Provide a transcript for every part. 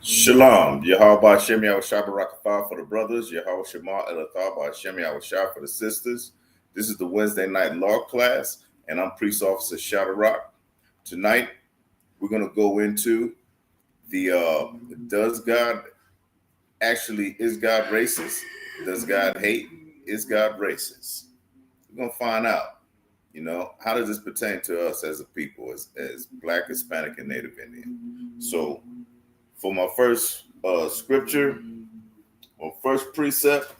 Shalom. Yahweh Shem Yahushua Barakatah for the brothers. Yahweh Shema Elathah Shem Yahushua for the sisters. This is the Wednesday night law class, and I'm Priest Officer Shadarak. Tonight, we're going to go into the is God racist? Does God hate? Is God racist? We're going to find out, how does this pertain to us as a people, as Black, Hispanic, and Native Indian? So, for my first scripture, or first precept,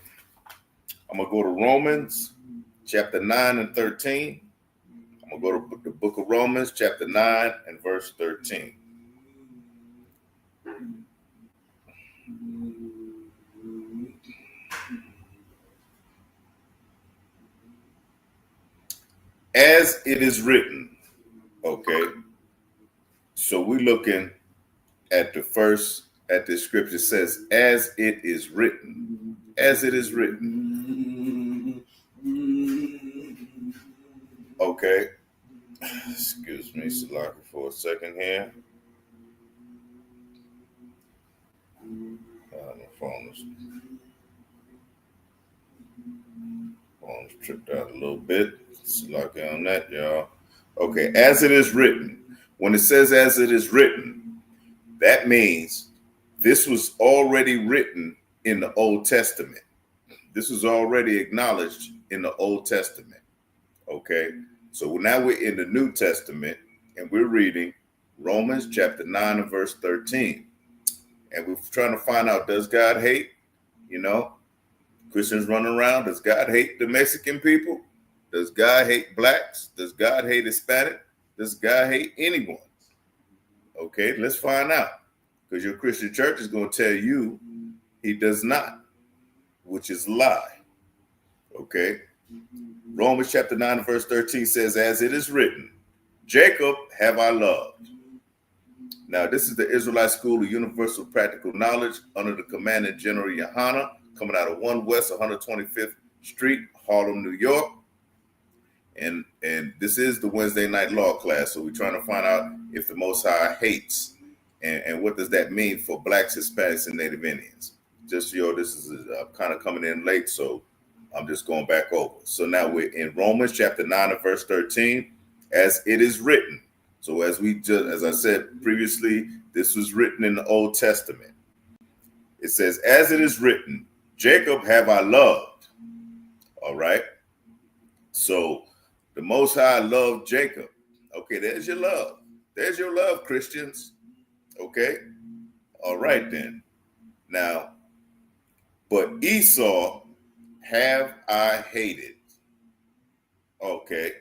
I'm going to go to Romans chapter 9 and 13. I'm going to go to the book of Romans chapter 9 and verse 13. As it is written, okay, so we're looking at this scripture says, as it is written, as it is written. Okay, excuse me, Salaki, for a second here. My phone's tripped out a little bit. Salaki on that, y'all. Okay, as it is written. When it says as it is written, that means this was already written in the Old Testament. This was already acknowledged in the Old Testament. Okay, so now we're in the New Testament and we're reading Romans chapter 9 and verse 13. And we're trying to find out, does God hate? Christians running around. Does God hate the Mexican people? Does God hate blacks? Does God hate Hispanic? Does God hate anyone? Okay, let's find out. Because your Christian church is going to tell you he does not, which is a lie. Okay, Romans chapter 9 and verse 13 says, as it is written, Jacob have I loved. Now, this is the Israelite School of Universal Practical Knowledge under the commanding General Yohana, coming out of 1 West 125th Street, Harlem, New York. And this is the Wednesday night law class. So we're trying to find out if the Most High hates and what does that mean for Blacks, Hispanics, and Native Indians. Just, this is kind of coming in late, so I'm just going back over. So now we're in Romans chapter 9 and verse 13, as it is written. So as I said previously, this was written in the Old Testament. It says, as it is written, Jacob have I loved. All right. So the Most High loved Jacob. Okay, there's your love. There's your love, Christians. Okay. All right then. Now, but Esau have I hated. Okay.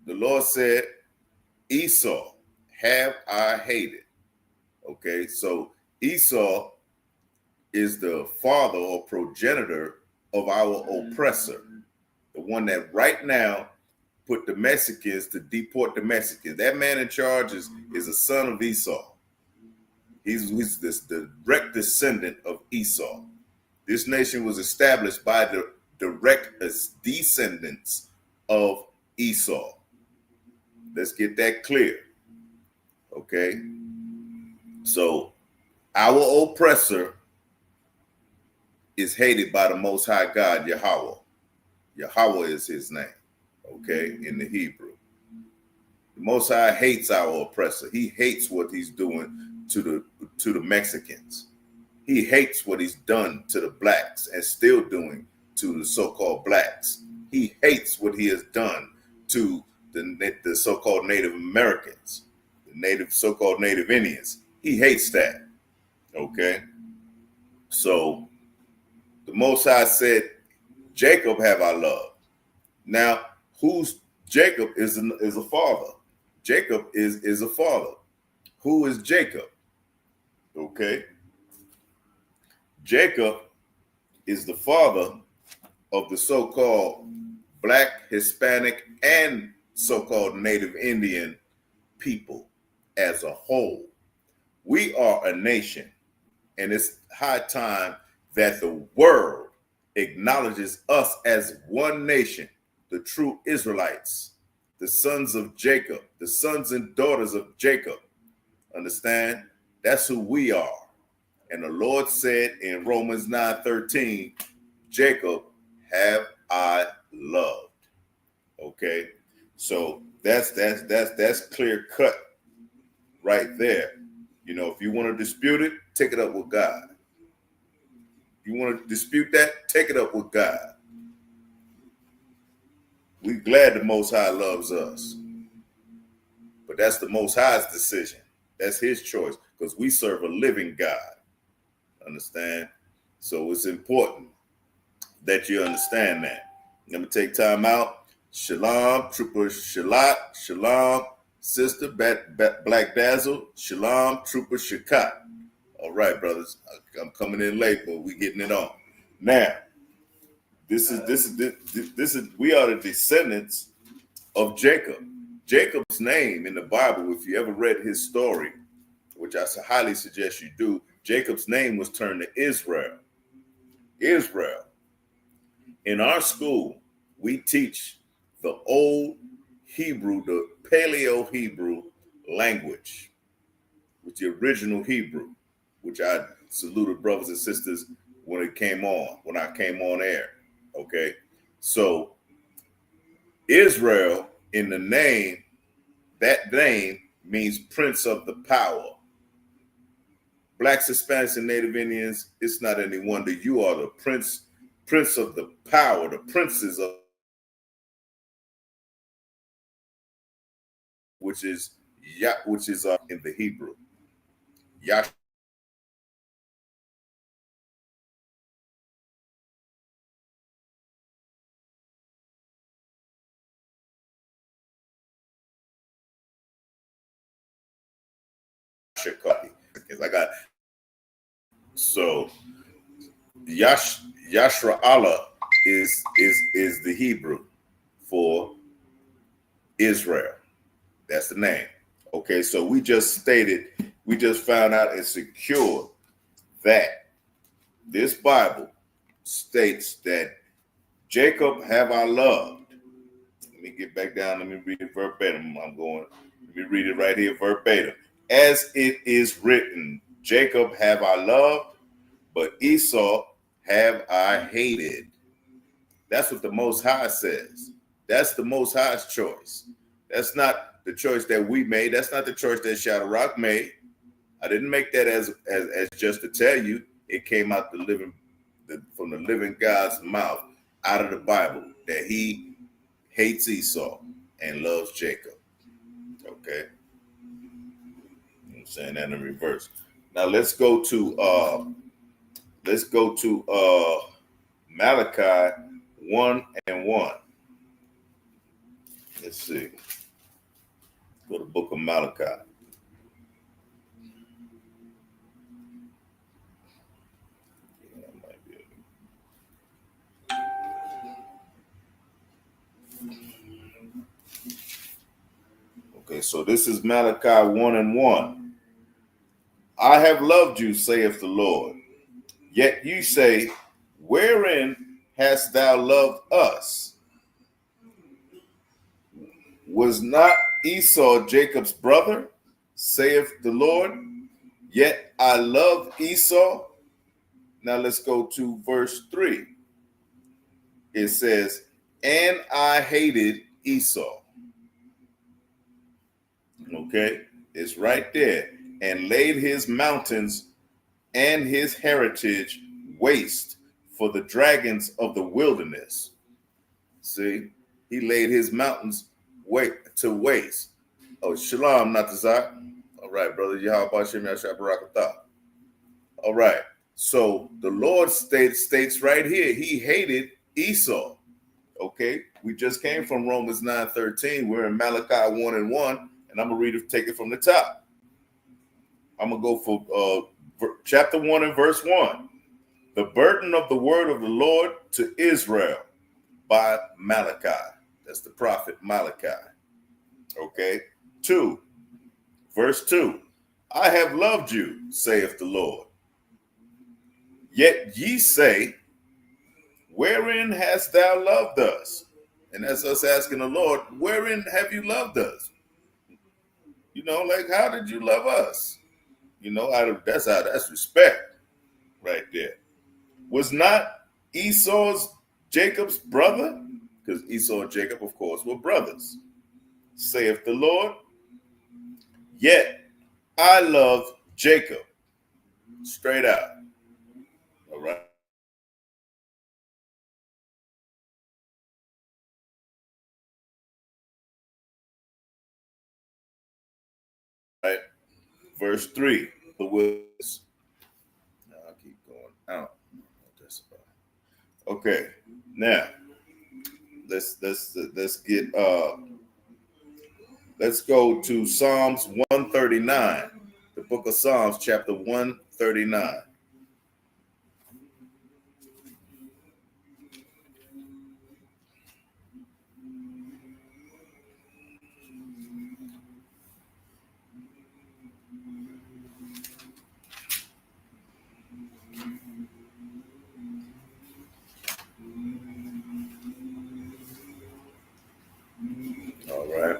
The Lord said, Esau have I hated. Okay, so Esau is the father or progenitor of our oppressor, the one that right now put the Mexicans to deport the Mexicans. That man in charge is a son of Esau. He's this direct descendant of Esau. This nation was established by the direct descendants of Esau. Let's get that clear. Okay. So our oppressor is hated by the Most High God, Yahweh. Yahweh is his name. Okay. In the Hebrew. The Most High hates our oppressor. He hates what he's doing to the Mexicans. He hates what he's done to the blacks and still doing to the so-called blacks. He hates what he has done to the so-called Native Americans, the so-called Native Indians. He hates that. Okay. So the Most High said, Jacob have I loved. Now, who's Jacob is a father. Jacob is a father. Who is Jacob? Okay. Jacob is the father of the so-called Black, Hispanic, and so-called Native Indian people as a whole. We are a nation, and it's high time that the world acknowledges us as one nation, the true Israelites, the sons of Jacob, the sons and daughters of Jacob. Understand? That's who we are. And the Lord said in Romans 9:13, Jacob have I loved. Okay, so that's clear cut right there. You know, if you want to dispute it, take it up with God. If you want to dispute that, take it up with God. We're glad the Most High loves us, but that's the Most High's decision. That's his choice, because we serve a living God. Understand? So it's important that you understand that. Let me take time out. Shalom, Trooper Shalat. Shalom, Sister Black Dazzle. Shalom, Trooper Shakat. All right, brothers. I'm coming in late, but we getting it on. Now, this is we are the descendants of Jacob. Jacob's name in the Bible, if you ever read his story, which I highly suggest you do, Jacob's name was turned to Israel. Israel. In our school, we teach the old Hebrew, the Paleo Hebrew language, with the original Hebrew, which I saluted brothers and sisters when I came on air. Okay. So Israel in the name, that name means Prince of the Power. Blacks, Hispanics, and Native Indians, it's not any wonder you are the prince of the power, the princes of, which is in the Hebrew. Yash. Because I got so Yashra Allah is the Hebrew for Israel. That's the name. Okay, so we just found out and secured that this Bible states that Jacob have I loved. Let me get back down. Let me read it verbatim. Let me read it right here verbatim. As it is written, Jacob have I loved, but Esau have I hated. That's what the Most High says. That's the Most High's choice. That's not the choice that we made. That's not the choice that Shadow Rock made. I didn't make that as just to tell you. It came out from the living God's mouth, out of the Bible, that he hates Esau and loves Jacob. Okay. I'm saying that in reverse. Now let's go to Malachi 1:1. Let's see. Go to the book of Malachi. Okay, so this is Malachi 1:1. I have loved you, saith the Lord. Yet you say, wherein hast thou loved us? Was not Esau Jacob's brother, saith the Lord? Yet I loved Esau. Now let's go to verse 3. It says, and I hated Esau. Okay, it's right there. And laid his mountains and his heritage waste for the dragons of the wilderness. See, he laid his mountains to waste. Oh, shalom, Natazak. All right, brother. Yahweh Shem Yashab Barakatah. All right. So the Lord states right here, he hated Esau. Okay, we just came from Romans 9:13. We're in Malachi 1:1, and I'm gonna take it from the top. I'm gonna go for chapter 1 and verse 1. The burden of the word of the Lord to Israel by Malachi. That's the prophet Malachi. Okay. 2, verse 2. I have loved you, saith the Lord. Yet ye say, wherein hast thou loved us? And that's us asking the Lord, wherein have you loved us? You know, like, how did you love us? You know, that's respect right there. Was not Esau's Jacob's brother? Because Esau and Jacob, of course, were brothers. Saith the Lord, yet I love Jacob. Straight out. All right. Right. Verse 3. The wilderness. Now I keep going out. What that's about. Okay. Now let's go to Psalms 139. The book of Psalms, chapter 139. All right.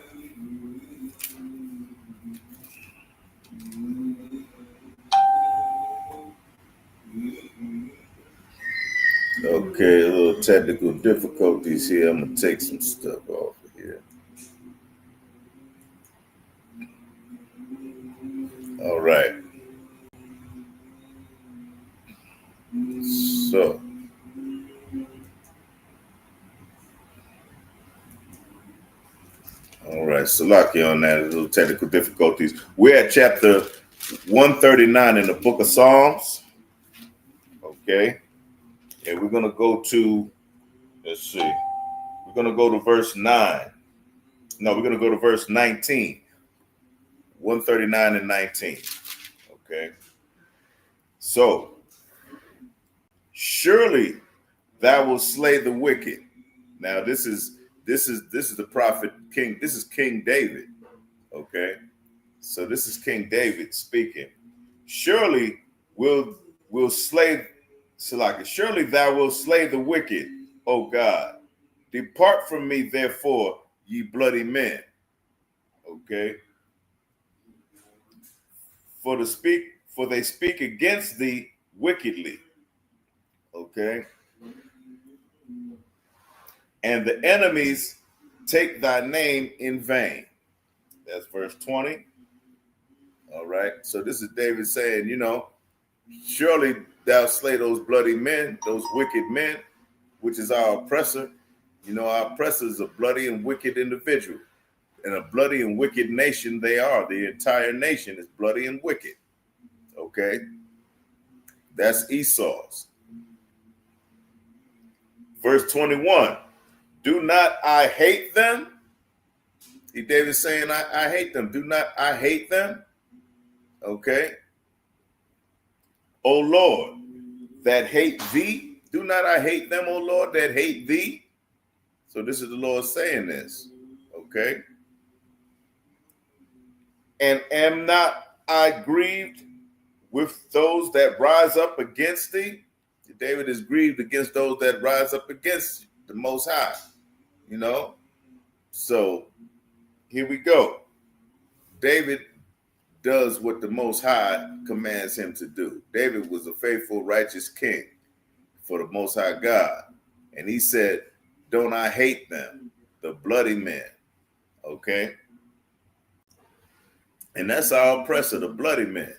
Okay, a little technical difficulties here. I'm gonna take some stuff off of here. All right. So, all right, Salaki on that, a little technical difficulties. We're at chapter 139 in the book of Psalms. Okay. And we're gonna go to, let's see, we're gonna go to verse 9. No, we're gonna go to verse 19. 139 and 19. Okay. So, surely thou wilt slay the wicked. Now, this is the prophet King. This is King David. Okay. So this is King David speaking. Surely will slay Salaki. Surely thou wilt slay the wicked, O God. Depart from me, therefore, ye bloody men. Okay. For they speak against thee wickedly. Okay. And the enemies take thy name in vain. That's verse 20. All right. So this is David saying, you know, surely thou slay those bloody men, those wicked men, which is our oppressor. You know, our oppressor is a bloody and wicked individual. And a bloody and wicked nation they are. The entire nation is bloody and wicked. Okay? That's Esau's. Verse 21. Do not I hate them? David's saying, I hate them. Do not I hate them? Okay? O Lord, that hate thee. Do not I hate them, O Lord, that hate thee? So this is the Lord saying this. Okay? And am not I grieved with those that rise up against thee? David is grieved against those that rise up against the Most High. You know? So here we go. David does what the Most High commands him to do. David was a faithful, righteous king for the Most High God. And he said, don't I hate them, the bloody men. Okay? And that's our oppressor, the bloody men.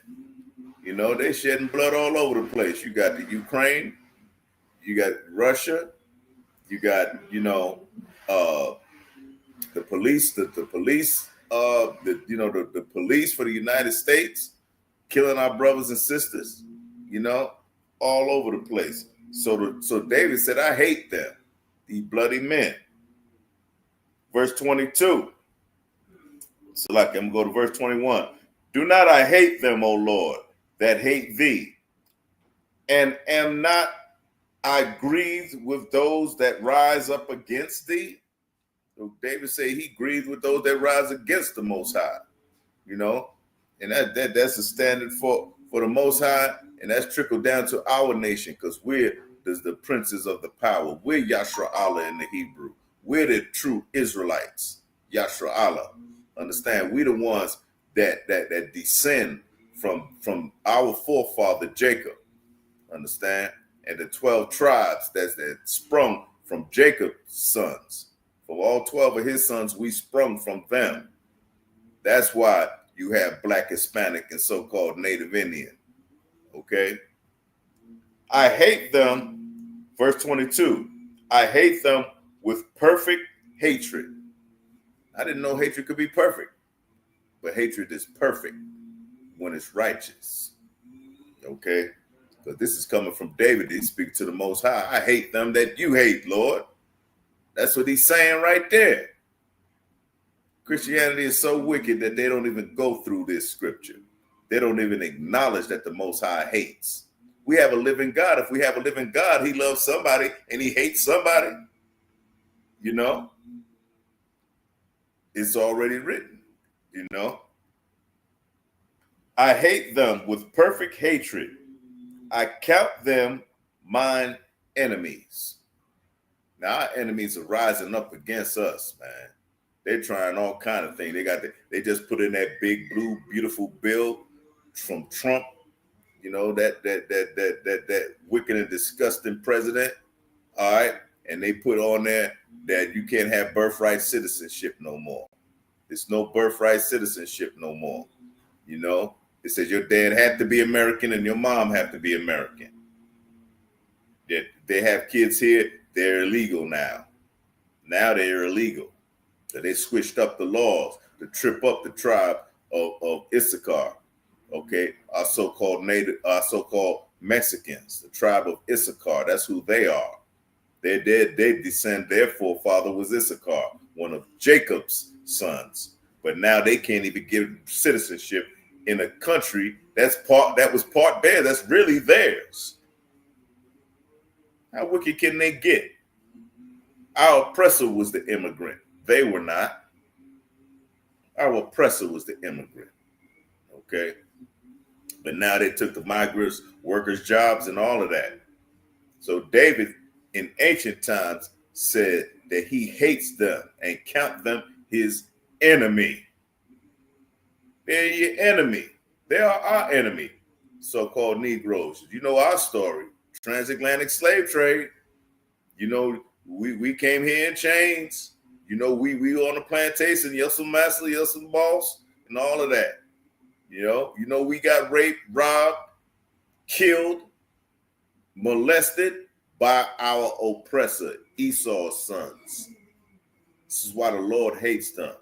You know, they shedding blood all over the place. You got the Ukraine, you got Russia, you got, you know, the police, the police for the United States killing our brothers and sisters, you know, all over the place. So David said, I hate them, the bloody men. Verse 22. So like I'm going to go to verse 21. Do not I hate them, O Lord, that hate thee, and am not I grieved with those that rise up against thee? So David said he grieved with those that rise against the Most High, you know, and that's a standard for the Most High, and that's trickled down to our nation because we're the princes of the power. We're Yashra Allah in the Hebrew. We're the true Israelites. Yashra Allah. Understand? We the ones that descend from our forefather Jacob. Understand? And the 12 tribes that sprung from Jacob's sons. From all 12 of his sons, we sprung from them. That's why you have Black, Hispanic, and so-called Native Indian. Okay? I hate them, verse 22. I hate them with perfect hatred. I didn't know hatred could be perfect, but hatred is perfect when it's righteous. Okay? Because this is coming from David. He speaks to the Most High. I hate them that you hate, Lord. That's what he's saying right there. Christianity is so wicked that they don't even go through this scripture. They don't even acknowledge that the Most High hates. We have a living God. If we have a living God, he loves somebody and he hates somebody. You know? It's already written, you know? I hate them with perfect hatred. I count them mine enemies. Now our enemies are rising up against us, man. They're trying all kind of things. They just put in that big blue beautiful bill from Trump, you know, that wicked and disgusting president. All right, and they put on there that you can't have birthright citizenship no more. There's no birthright citizenship no more. You know, it says your dad had to be American and your mom had to be American. They have kids here, they're illegal now. Now they're illegal. So they switched up the laws to trip up the tribe of Issachar. Okay, our so-called Mexicans, the tribe of Issachar. That's who they are. They descend. Their forefather was Issachar, one of Jacob's sons. But now they can't even give citizenship in a country that was part theirs. That's really theirs. How wicked can they get? Our oppressor was the immigrant. They were not. Our oppressor was the immigrant. Okay. But now they took the migrants, workers' jobs, and all of that. So David, in ancient times, said that he hates them and count them his enemy. They're your enemy. They are our enemy, so-called Negroes. You know our story, transatlantic slave trade. You know, we came here in chains. You know, we on the plantation, yes, some master, yes, some boss, and all of that. You know, we got raped, robbed, killed, molested by our oppressor, Esau's sons. This is why the Lord hates them.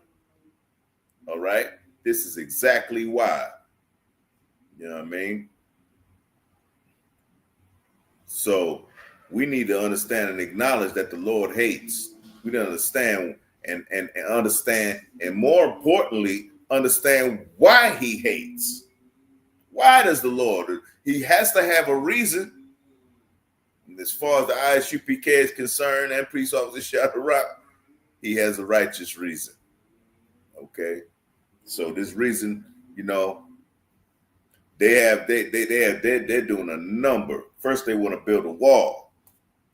All right? This is exactly why. You know what I mean? So we need to understand and acknowledge that the Lord hates. We need to understand and understand, and more importantly, understand why he hates. Why does the Lord? He has to have a reason. And as far as the ISUPK is concerned, and Police Officer Shadrach, he has a righteous reason. Okay, so this reason, you know, they're doing a number. First, they want to build a wall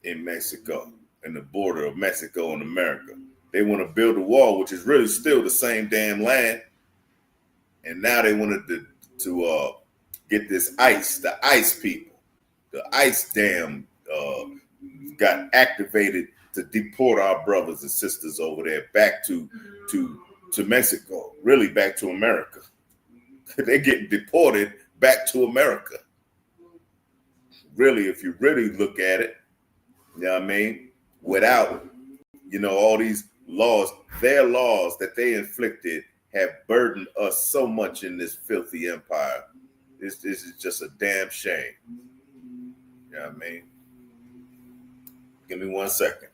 in Mexico, in the border of Mexico and America. They want to build a wall, which is really still the same damn land. And now they wanted to get this ICE, the ICE people. The ICE dam got activated to deport our brothers and sisters over there back to Mexico, really back to America. They're getting deported back to America. Really, if you really look at it, you know what I mean? Without, you know, all these laws, their laws that they inflicted have burdened us so much in this filthy empire. This is just a damn shame. You know what I mean? Give me 1 second.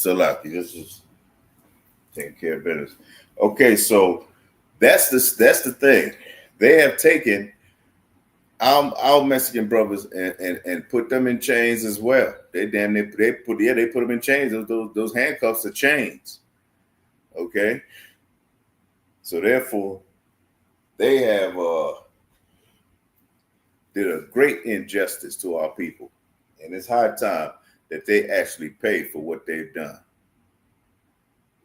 Salaki, this is taking care of business. Okay, so that's the thing. They have taken our Mexican brothers and put them in chains as well. They put them in chains. Those handcuffs are chains. Okay, so therefore they have did a great injustice to our people, and it's high time that they actually pay for what they've done.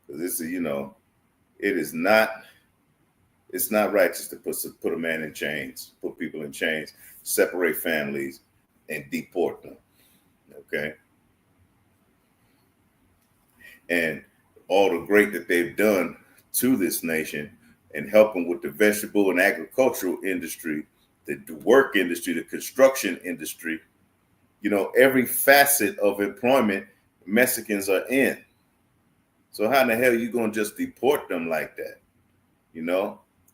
Because this is, it is not. It's not righteous to put a man in chains, put people in chains, separate families, and deport them. Okay. And all the great that they've done to this nation and helping with the vegetable and agricultural industry, the work industry, the construction industry, every facet of employment Mexicans are in. So how in the hell are you going to just deport them like that?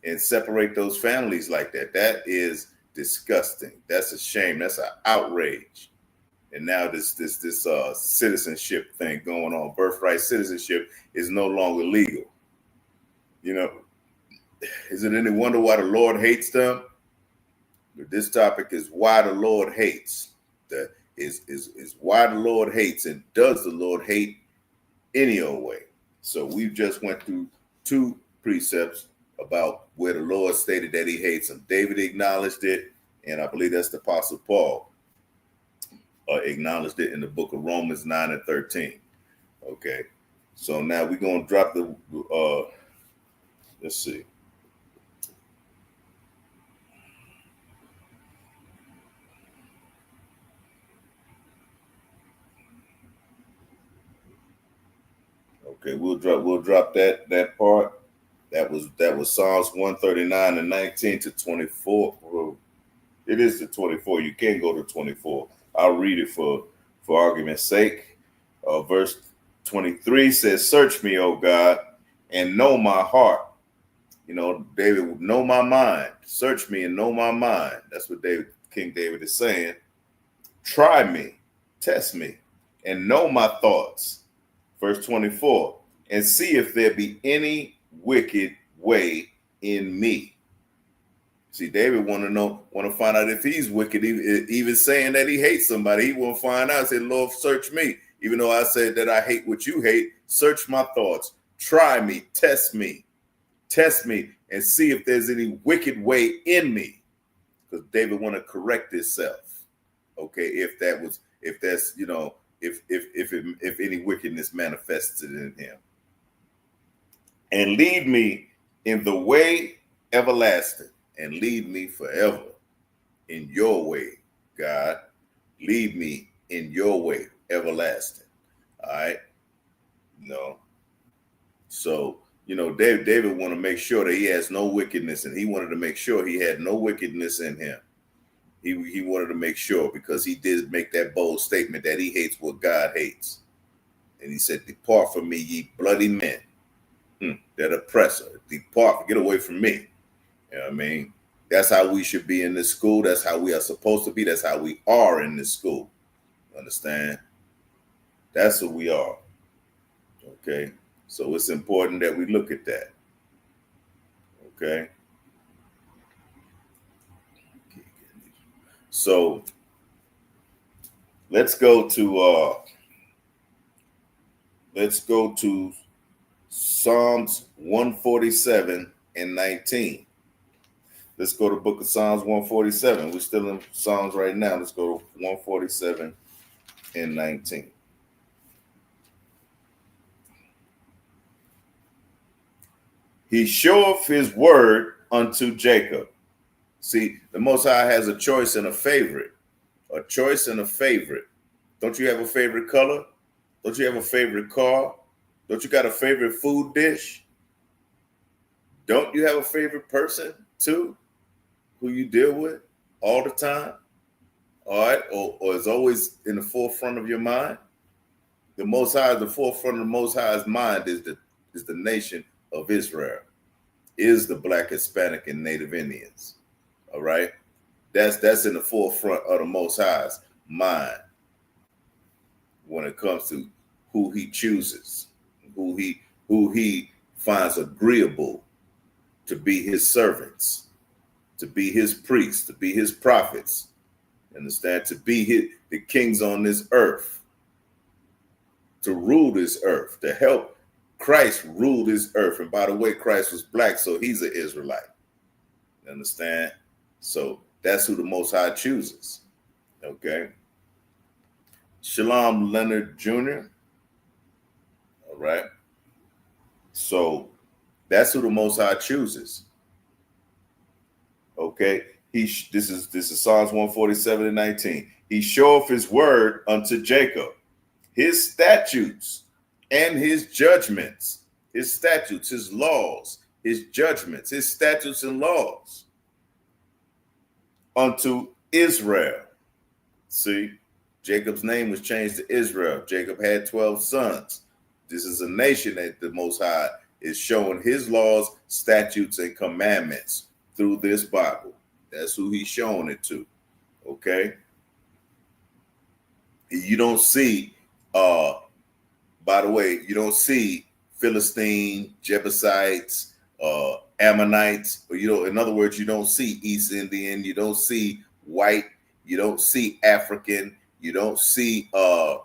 And separate those families like that? That is disgusting. That's a shame. That's an outrage. And now this citizenship thing going on, birthright citizenship, is no longer legal. Is it any wonder why the Lord hates them? But this topic is why the Lord hates. Is why the Lord hates, and does the Lord hate any old way? So we've just went through two precepts about where the Lord stated that he hates them. David acknowledged it, and I believe that's the Apostle Paul acknowledged it in the book of Romans 9 and 13. Okay, so now we're going to drop the, let's see. Okay, we'll drop that part. That was Psalms 139 and 19 to 24. Well, it is the 24. You can go to 24. I'll read it for argument's sake. Verse 23 says, "Search me, O God, and know my heart." David would know my mind. Search me and know my mind. That's what King David is saying. Try me, test me, and know my thoughts. Verse 24, and see if there be any wicked way in me. See, David want to find out if he's wicked, even saying that he hates somebody. He will find out. Say, Lord, search me. Even though I said that I hate what you hate, search my thoughts. Try me, test me, and see if there's any wicked way in me. Because David want to correct himself. Okay, if any wickedness manifested in him. And lead me in the way everlasting, and lead me forever in your way, God. Lead me in your way everlasting. All right. So, David want to make sure that he has no wickedness, and he wanted to make sure he had no wickedness in him. He wanted to make sure, because he did make that bold statement that he hates what God hates. And he said, "Depart from me, ye bloody men, that oppressor. Depart, get away from me." You know what I mean? That's how we should be in this school. That's how we are supposed to be. That's how we are in this school. Understand? That's who we are. Okay? So it's important that we look at that. Okay? So let's go to Psalms 147 and 19. Let's go to the book of Psalms 147. We're still in Psalms right now. Let's go to 147 and 19. He showeth his word unto Jacob. See, the Most High has a choice and a favorite. A choice and a favorite. Don't you have a favorite color? Don't you have a favorite car? Don't you got a favorite food dish? Don't you have a favorite person too, who you deal with all the time? All right, or is always in the forefront of your mind? The Most High, the forefront of the Most High's mind is the nation of Israel, is the Black, Hispanic, and Native Indians. All right, that's in the forefront of the Most High's mind when it comes to who he chooses, who he finds agreeable to be his servants, to be his priests, to be his prophets, understand, to be the kings on this earth, to rule this earth, to help Christ rule this earth. And by the way, Christ was black, so he's an Israelite. You understand? So that's who the Most High chooses. Okay. Shalom Leonard Jr. All right. So that's who the Most High chooses. Okay. This is Psalms 147:19. He showeth his word unto Jacob, his statutes and his judgments, his statutes, his laws, his judgments, his statutes and laws unto Israel. See, Jacob's name was changed to Israel. Jacob had 12 sons. This is a nation that the Most High is showing his laws, statutes, and commandments through this Bible. That's who he's showing it to. Okay. You don't see, by the way, you don't see Philistine, Jebusites, Ammonites, or in other words, you don't see East Indian, you don't see white, you don't see African, you don't see who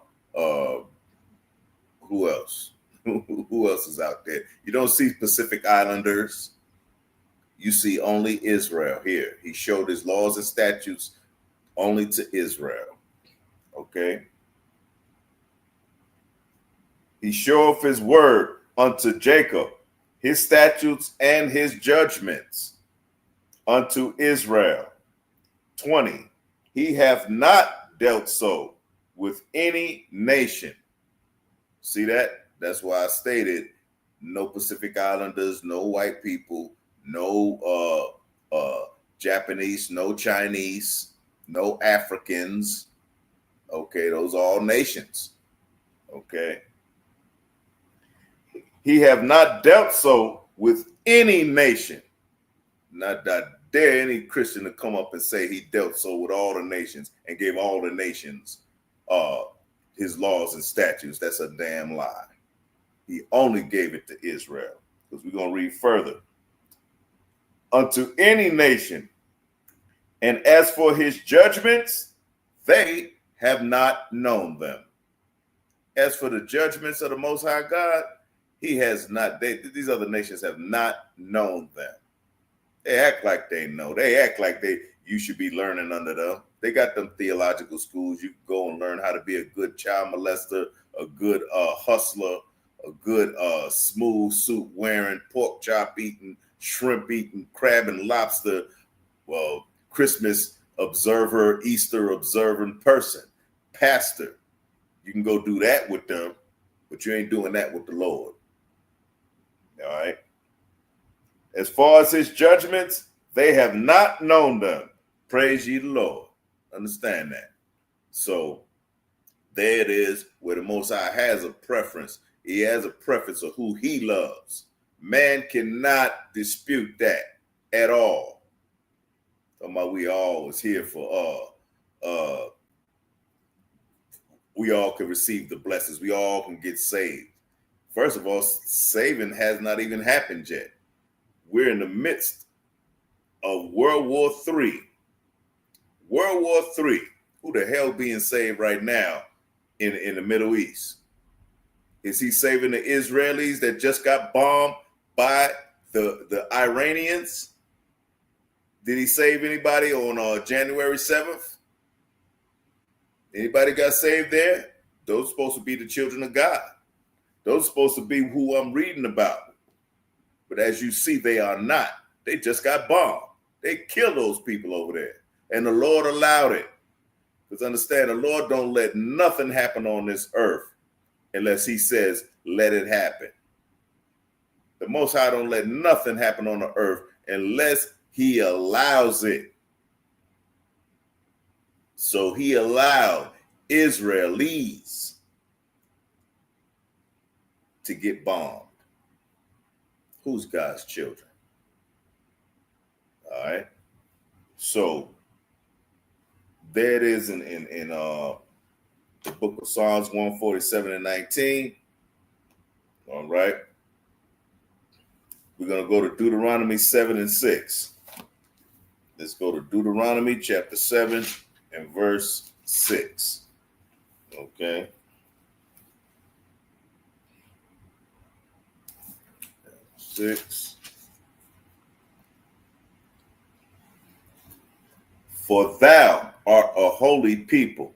else? Who else is out there? You don't see Pacific Islanders. You see only Israel here. He showed his laws and statutes only to Israel. Okay. He showeth his word unto Jacob, his statutes and his judgments unto Israel. 20. He hath not dealt so with any nation. See that? That's why I stated no Pacific Islanders, no white people, no Japanese, no Chinese, no Africans. Okay, those are all nations. Okay. He have not dealt so with any nation. Not dare any Christian to come up and say he dealt so with all the nations and gave all the nations his laws and statutes. That's a damn lie. He only gave it to Israel, because we're going to read further. Unto any nation. And as for his judgments, they have not known them. As for the judgments of the Most High God, he has not, these other nations have not known them. They act like they know. They act like you should be learning under them. They got them theological schools. You can go and learn how to be a good child molester, a good hustler, a good smooth suit wearing, pork chop eating, shrimp eating, crab and lobster, Christmas observer, Easter observant person, pastor. You can go do that with them, but you ain't doing that with the Lord. All right. As far as his judgments, they have not known them. Praise ye the Lord. Understand that. So there it is, where the Most High has a preference. He has a preference of who he loves. Man cannot dispute that at all. Talking about we all was here for we all can receive the blessings. We all can get saved. First of all, saving has not even happened yet. We're in the midst of World War III. World War III. Who the hell being saved right now in the Middle East? Is he saving the Israelis that just got bombed by the Iranians? Did he save anybody on January 7th? Anybody got saved there? Those are supposed to be the children of God. Those are supposed to be who I'm reading about. But as you see, they are not. They just got bombed. They killed those people over there. And the Lord allowed it. Because understand, the Lord don't let nothing happen on this earth unless he says, let it happen. The Most High don't let nothing happen on the earth unless he allows it. So he allowed Israelis to get bombed. Who's God's children? All right. So there it is in the book of Psalms 147 and 19. All right. We're going to go to Deuteronomy 7 and 6. Let's go to Deuteronomy chapter 7 and verse 6. Okay. 6. For thou art a holy people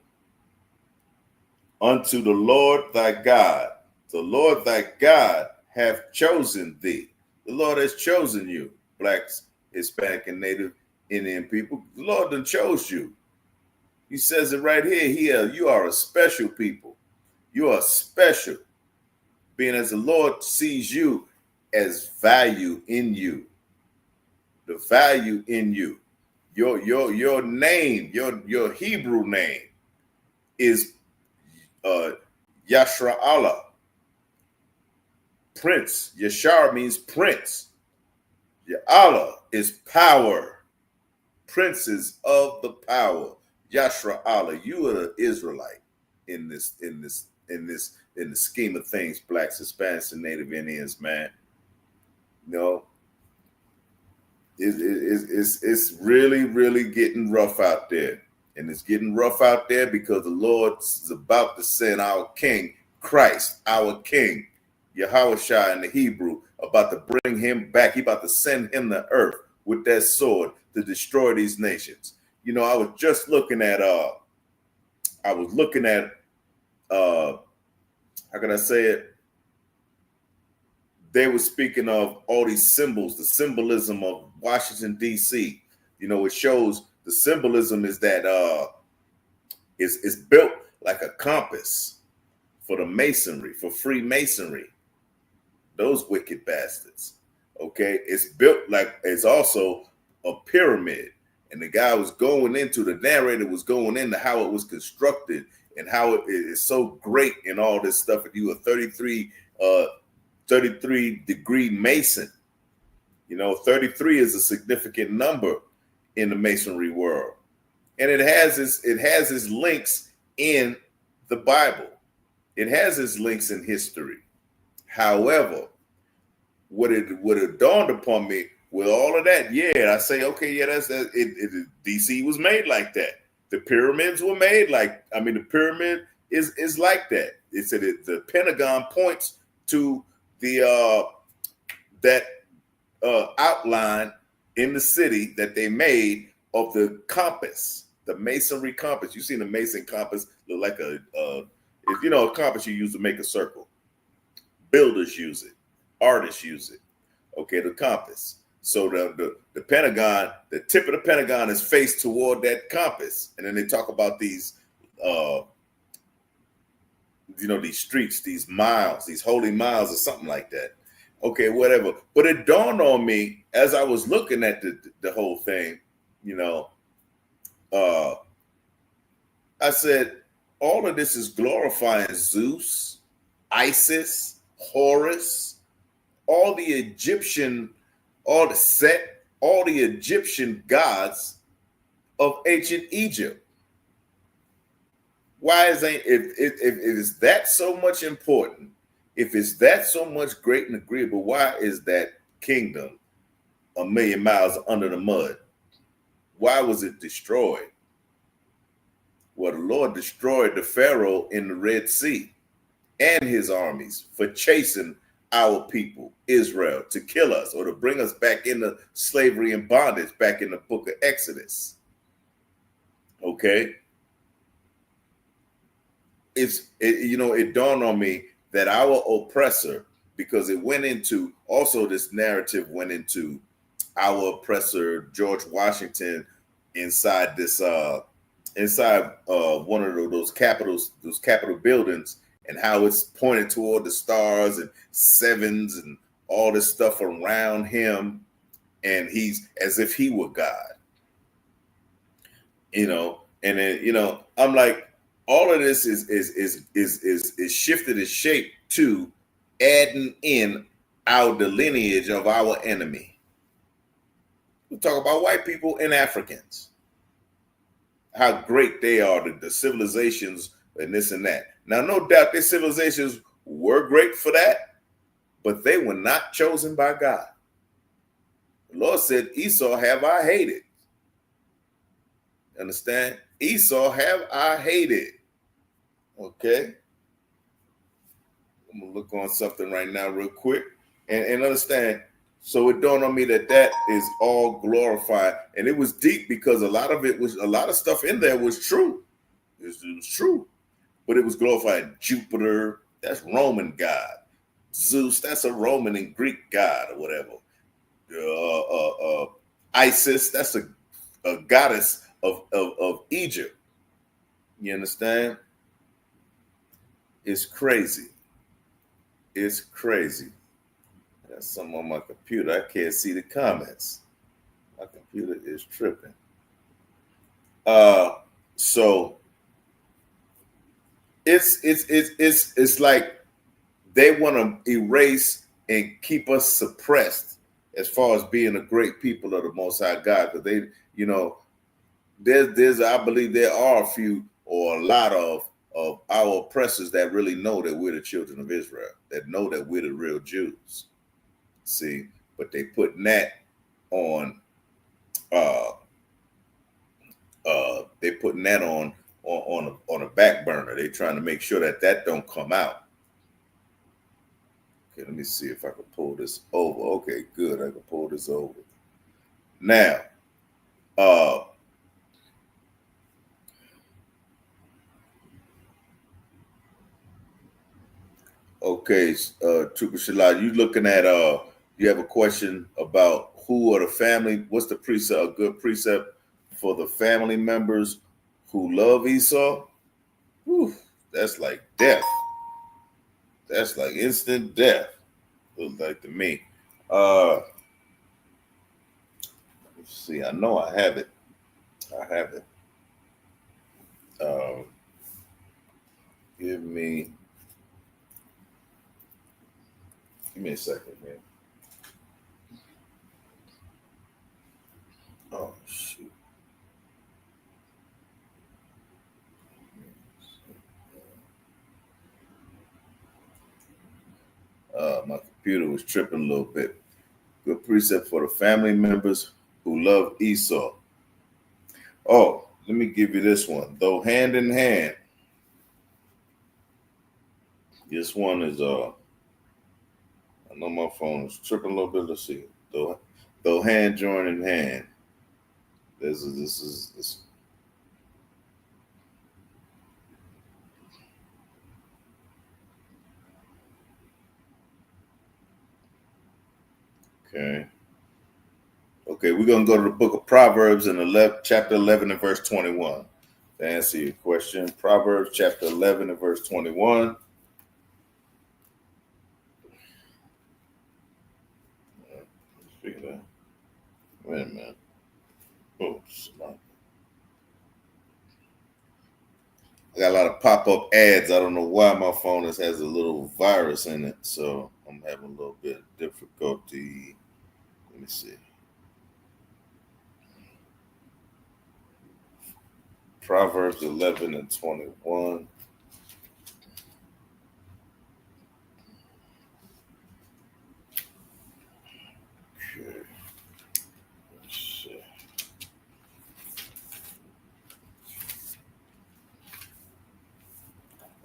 unto the Lord thy God. The Lord thy God hath chosen thee. The Lord has chosen you, blacks, Hispanic, and Native Indian people. The Lord done chose you. He says it right here. You are a special people. You are special, being as the Lord sees you as value in you. The value in you. Your name, your Hebrew name is Yashra Allah. Prince. Yashar means prince. Allah is power. Princes of the power. Yashra Allah. You are an Israelite in the scheme of things, blacks, Hispanics, and Native Indians, man. You know, it's really, really getting rough out there. And it's getting rough out there because the Lord is about to send our King, Christ, our King, Yahushua in the Hebrew, about to bring him back. He about to send him to earth with that sword to destroy these nations. You know, I was just looking at how can I say it? They were speaking of all these symbols, the symbolism of Washington, D.C. You know, it shows the symbolism is that it's built like a compass for the masonry, for Freemasonry. Those wicked bastards. Okay, it's built like it's also a pyramid. And the guy was going into, the narrator was going into how it was constructed and how it is so great and all this stuff. And you a 33 degree Mason. You know, 33 is a significant number in the Masonry world. And it has its links in the Bible. It has its links in history. However, what it dawned upon me with all of that, I say, okay, that's that. DC was made like that. The pyramids were made like, the pyramid is like that. It said the Pentagon points to the outline in the city that they made of the compass, the masonry compass. You've seen the Mason compass look like a compass you use to make a circle. Builders use it. Artists use it. Okay, the compass. So the Pentagon, the tip of the Pentagon is faced toward that compass. And then they talk about these, these streets, these miles, these holy miles or something like that. Okay, whatever. But it dawned on me as I was looking at the whole thing, I said, all of this is glorifying Zeus, Isis, Horus, all the Egyptian, all the Egyptian gods of ancient Egypt. Why is if it's that so much important, if it's that so much great and agreeable, why is that kingdom a million miles under the mud? Why was it destroyed? Well, the Lord destroyed the Pharaoh in the Red Sea and his armies for chasing our people, Israel, to kill us or to bring us back into slavery and bondage back in the book of Exodus. Okay. It dawned on me that our oppressor, because it went into, also this narrative went into our oppressor, George Washington, inside this, one of those Capitol buildings, and how it's pointed toward the stars and sevens and all this stuff around him. And he's as if he were God, and then, I'm like, all of this is shifted its shape to adding in the lineage of our enemy. We talk about white people and Africans, how great they are, the civilizations and this and that. Now, no doubt their civilizations were great for that, but they were not chosen by God. The Lord said, Esau have I hated. Understand? Esau have I hated. Okay? I'm going to look on something right now real quick and understand. So it dawned on me that is all glorified. And it was deep because a lot of stuff in there was true. It was true. But it was glorified. Jupiter, that's Roman God. Zeus, that's a Roman and Greek god or whatever. Isis, that's a goddess of Egypt. You understand? It's crazy. It's crazy. That's something on my computer. I can't see the comments. My computer is tripping. So it's like they want to erase and keep us suppressed as far as being a great people of the Most High God. Because they, there's I believe there are a few or a lot of our oppressors that really know that we're the children of Israel, that know that we're the real Jews. See, but they putting that on they putting that on a back burner. They trying to make sure that don't come out. Okay, let me see if I can pull this over. Okay, good. I can pull this over. Now, okay, Trooper Shalad, you looking at you have a question about who are the family, what's the precept, a good precept for the family members who love Esau? Whew, that's like death. That's like instant death. Looks like to me. Let's see, I know I have it. I have it. Give me a second, man. Oh shoot. My computer was tripping a little bit. Good precept for the family members who love Esau. Oh, let me give you this one. Though hand in hand. This one is I know my phone is tripping a little bit. Let's see. Though hand join in hand. This is okay. Okay, we're gonna go to the book of Proverbs in chapter 11 and verse 21. To answer your question, Proverbs chapter 11 and verse 21. Wait a minute. Oops. I got a lot of pop-up ads. I don't know why my phone has a little virus in it, so I'm having a little bit of difficulty. Let me see. Proverbs 11 and 21. Okay. Let's see.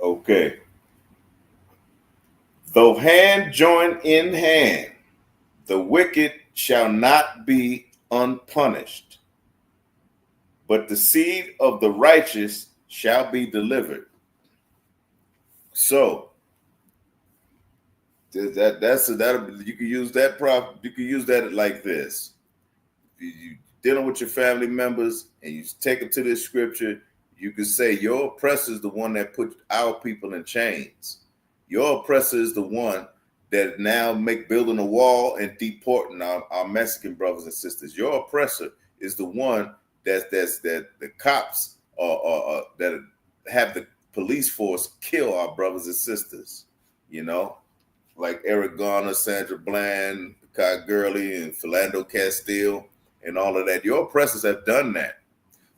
Okay. Though hand join in hand, the wicked shall not be unpunished, but the seed of the righteous shall be delivered. So you can use that you can use that like this. You dealing with your family members and you take them to this scripture, you can say your oppressor is the one that put our people in chains. Your oppressor is the one that now building a wall and deporting our Mexican brothers and sisters. Your oppressor is the one that the cops that have the police force kill our brothers and sisters, like Eric Garner, Sandra Bland, Kai Gurley, and Philando Castile, and all of that. Your oppressors have done that.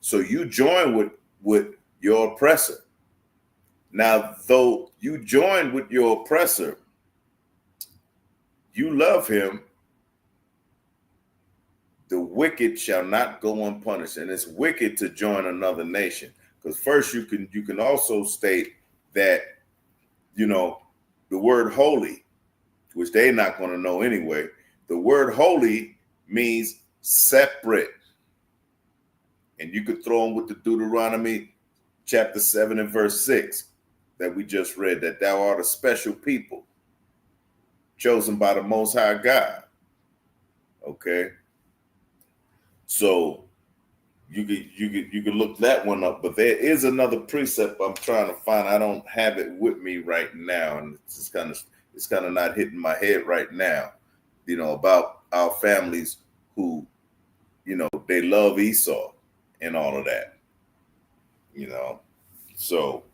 So you join with your oppressor. Now, though you join with your oppressor, you love him, the wicked shall not go unpunished. And it's wicked to join another nation. Because first you can also state that, you know, the word holy, which they're not going to know anyway, the word holy means separate. And you could throw them with the Deuteronomy chapter 7 and verse 6 that we just read, that thou art a special people chosen by the Most High God. Okay. So you could look that one up, but there is another precept I'm trying to find. I don't have it with me right now, and it's kind of not hitting my head right now. You know, about our families who, you know, they love Esau and all of that. You know, so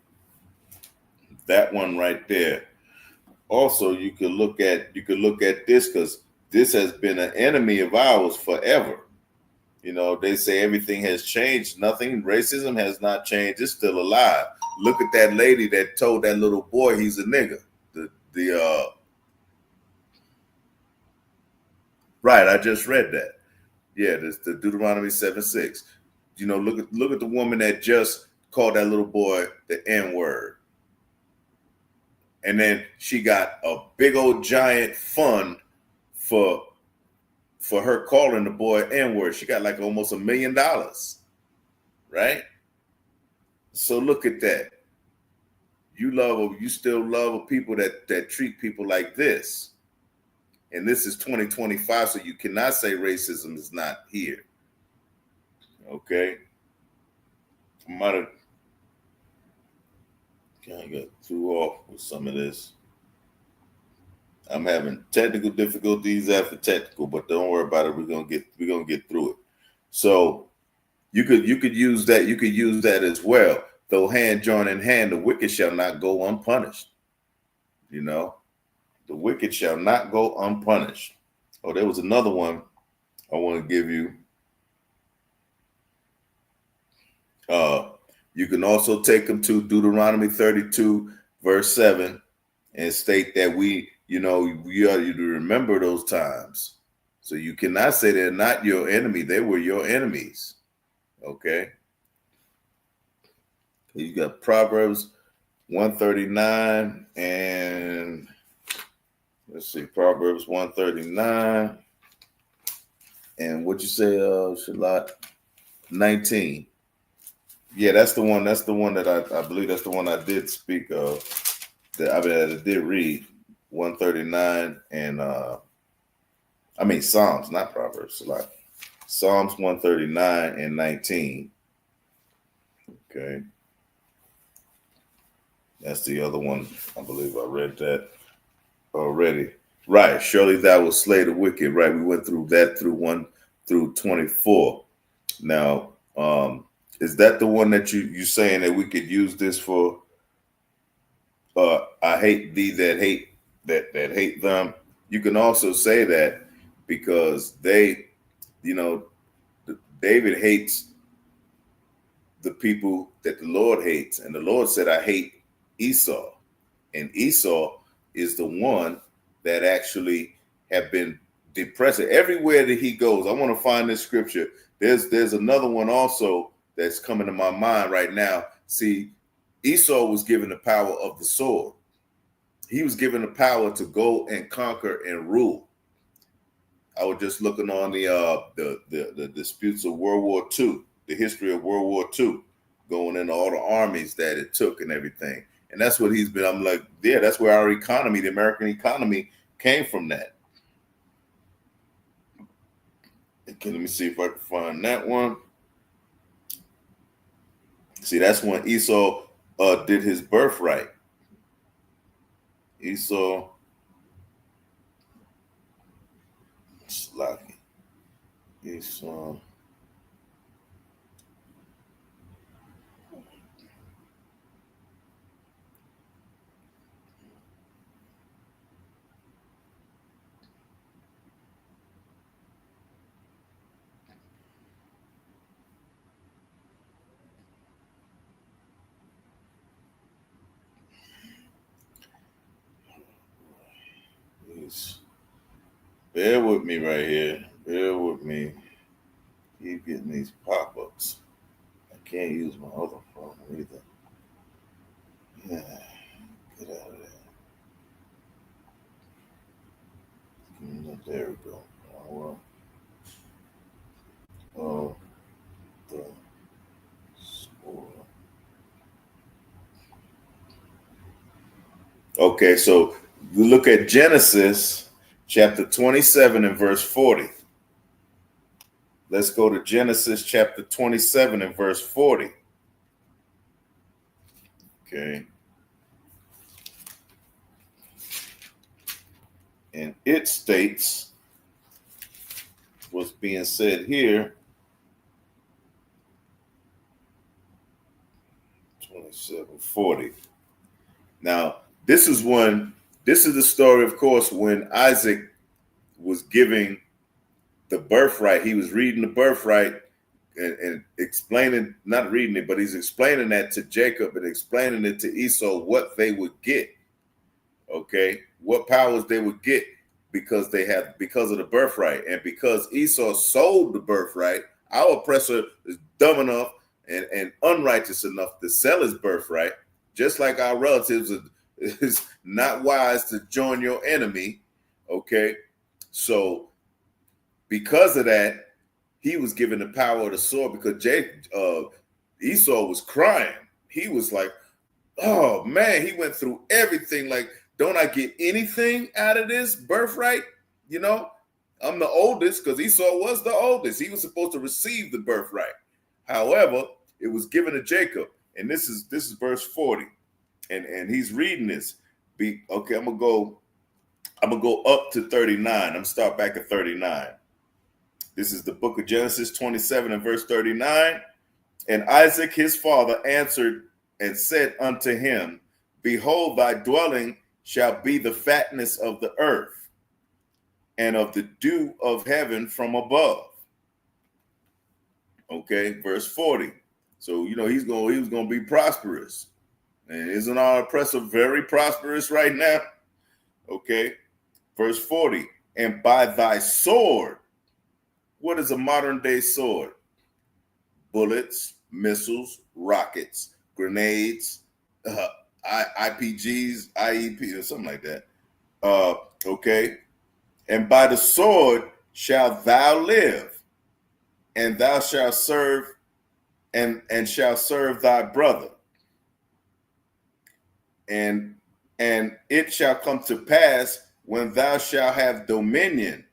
that one right there. Also, you could look at this, because this has been an enemy of ours forever. You know, they say everything has changed. Nothing. Racism has not changed. It's still alive. Look at that lady that told that little boy he's a nigger. Right. I just read that. Yeah, this the Deuteronomy 7:6. You know, look at the woman that just called that little boy the N-word. And then she got a big old giant fund for her calling the boy N-word. She got like almost $1 million. Right? So look at that. You still love people that treat people like this. And this is 2025, so you cannot say racism is not here. Okay? I might have kind of got threw off with some of this. I'm having technical difficulties after technical, but don't worry about it. We're gonna get through it. So you could use that. You could use that as well. Though hand join in hand, the wicked shall not go unpunished. You know, the wicked shall not go unpunished. Oh, there was another one I want to give you. You can also take them to Deuteronomy 32, verse 7, and state that we are you to remember those times. So you cannot say they're not your enemy. They were your enemies. Okay. You got Proverbs 139 and let's see, Proverbs 139 and what you say, Shalat 19. Yeah, that's the one. That's the one that I believe that's the one I did speak of. That I did read 139 and Psalms, not Proverbs. Like Psalms 139 and 19. Okay, that's the other one. I believe I read that already. Right. Surely thou will slay the wicked. Right. We went through that through 1 through 24. Now, is that the one that you saying that we could use this for? I hate thee that hate them. You can also say that because they, you know, David hates the people that the Lord hates, and the Lord said, "I hate Esau," and Esau is the one that actually have been depressed everywhere that he goes. I want to find this scripture. There's another one also that's coming to my mind right now. See, Esau was given the power of the sword. He was given the power to go and conquer and rule. I was just looking on the disputes of World War II, the history of World War II, going into all the armies that it took and everything. And that's what he's been. I'm like, yeah, that's where our economy, the American economy, came from that. Okay, let me see if I can find that one. See, that's when Esau did his birthright. Esau, Slacky, Esau. Please. Bear with me right here. Bear with me. Keep getting these pop-ups. I can't use my other phone either. Yeah. Get out of there. There we go. Oh, well. The score. Okay, so we look at Genesis chapter 27 and verse 40. Let's go to Genesis chapter 27 and verse 40. Okay. And it states what's being said here. 27:40. Now, this is the story, of course, when Isaac was giving the birthright. He was reading the birthright and explaining, not reading it, but he's explaining that to Jacob and explaining it to Esau, what they would get. Okay, what powers they would get because of the birthright. And because Esau sold the birthright, our oppressor is dumb enough and unrighteous enough to sell his birthright, just like our relatives is not wise to join your enemy. Okay, so because of that, he was given the power of the sword, because Esau was crying. He was like, oh man, he went through everything. Like, don't I get anything out of this birthright? You know, I'm the oldest, because Esau was the oldest. He was supposed to receive the birthright. However, it was given to Jacob. And this is verse 40. And he's reading this. Okay, I'm gonna go up to 39. I'm gonna start back at 39. This is the book of Genesis 27 and verse 39. And Isaac his father answered and said unto him, behold, thy dwelling shall be the fatness of the earth, and of the dew of heaven from above. Okay, verse 40. So he was going to be prosperous. And isn't our oppressor very prosperous right now? Okay, verse 40. And by thy sword, what is a modern day sword? Bullets, missiles, rockets, grenades, IPGs, IEP, or something like that. Okay. And by the sword shalt thou live, and thou shalt serve and shall serve thy brother. And it shall come to pass, when thou shalt have dominion,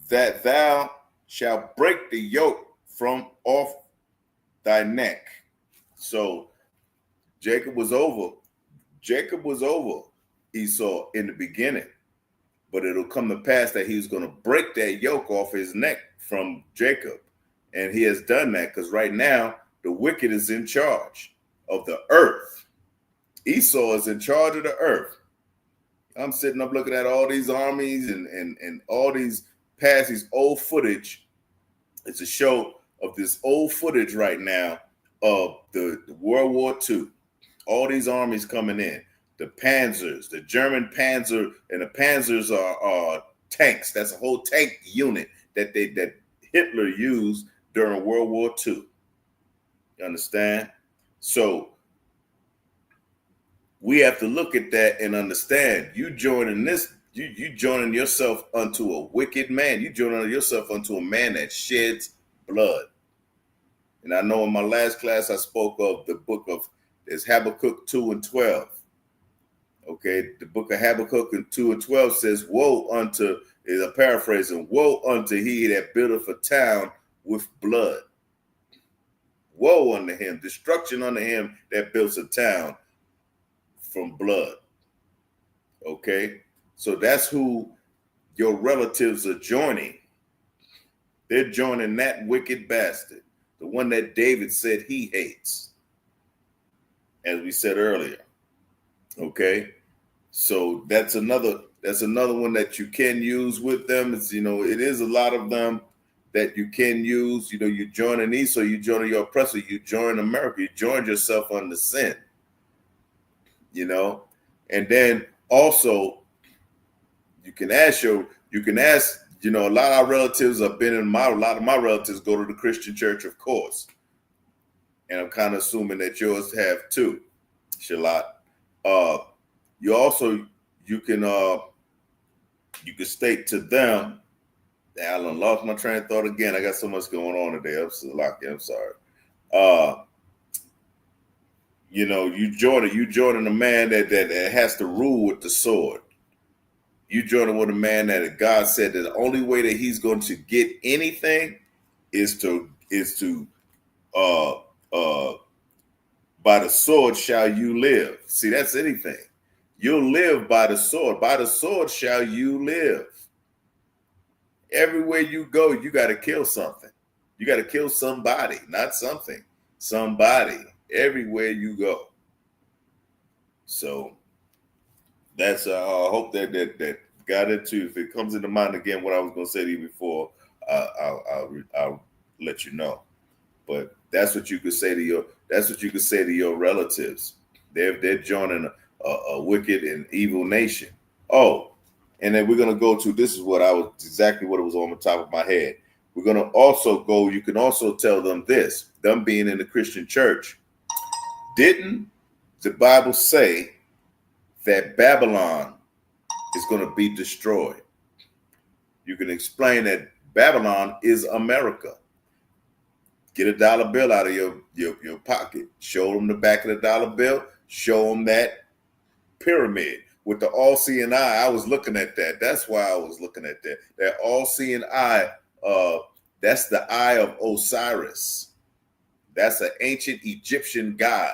that thou shalt break the yoke from off thy neck. So Jacob was over Esau in the beginning, but it'll come to pass that he's going to break that yoke off his neck from Jacob. And he has done that, because right now the wicked is in charge of the earth. Esau is in charge of the earth. I'm sitting up looking at all these armies and all these old footage. It's a show of this old footage right now of the World War II. All these armies coming in. The Panzers, the German Panzer, and the Panzers are tanks. That's a whole tank unit that Hitler used during World War II. You understand? So we have to look at that and understand. You joining this, you joining yourself unto a wicked man. You joining yourself unto a man that sheds blood. And I know in my last class I spoke of the book of Habakkuk 2 and 12. Okay, the book of Habakkuk 2 and 12 says, woe unto, is a paraphrasing, woe unto he that buildeth a town with blood. Woe unto him, destruction unto him that builds a town from blood. Okay, so that's who your relatives are joining. They're joining that wicked bastard, the one that David said he hates, as we said earlier. Okay, so that's another one that you can use with them. It's, it is a lot of them that you can use. You join an Esau, you join your oppressor, you join America, you join yourself under sin. And then also can ask, a lot of our relatives have been a lot of my relatives go to the Christian church, of course. And I'm kind of assuming that yours have too, Shalat. You can state to them, I lost my train of thought again. I got so much going on today. I'm sorry. You joining a man that has to rule with the sword. You joining with a man that God said that the only way that he's going to get anything is to by the sword shall you live. See, that's anything. You'll live by the sword. By the sword shall you live. Everywhere you go, you got to kill something. You got to kill somebody, not something. Somebody. Everywhere you go. So that's I hope that got it too. If it comes into mind again, what I was going to say to you before, I'll let you know. But that's what you could say to your relatives. They're joining a wicked and evil nation. Oh, and then we're gonna go to this is exactly what it was on the top of my head. We're gonna also go. You can also tell them this. Them being in the Christian church, didn't the Bible say that Babylon is going to be destroyed? You can explain that Babylon is America. Get a dollar bill out of your pocket. Show them the back of the dollar bill. Show them that pyramid with the all-seeing eye. I was looking at that. That's why I was looking at that. That all-seeing eye. That's the eye of Osiris. That's an ancient Egyptian god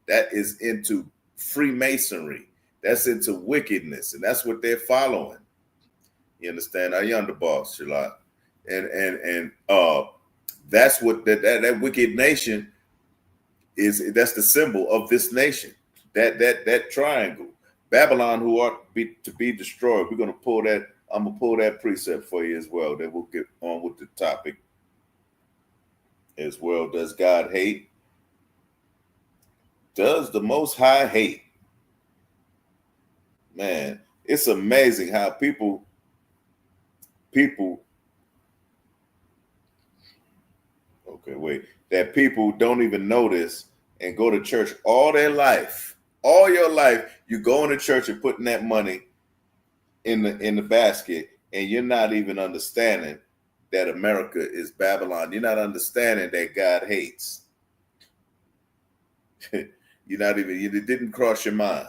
that is into Freemasonry. That's into wickedness, and that's what they're following. You understand? Our yonder boss, Shalat. And that's what that wicked nation is. That's the symbol of this nation. That triangle. Babylon, who ought to be destroyed. We're gonna pull that. I'm gonna pull that precept for you as well. Then we'll get on with the topic as well. Does God hate? Does the Most High hate? Man, it's amazing how people that people don't even notice and go to church all their life. All your life, you going to church and putting that money in the basket, and you're not even understanding that America is Babylon. You're not understanding that God hates. It didn't cross your mind.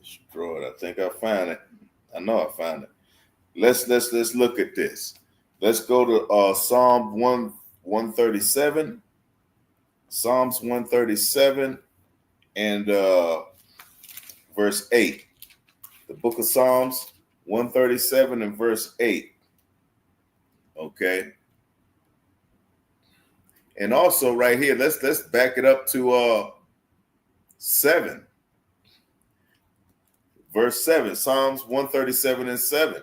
Destroyed. I think I found it. I know I found it. Let's look at this. Let's go to Psalm 137. Psalms 137 and verse 8. The book of Psalms 137 and verse 8. Okay. And also right here, let's back it up to 7. Verse 7, Psalms 137 and 7.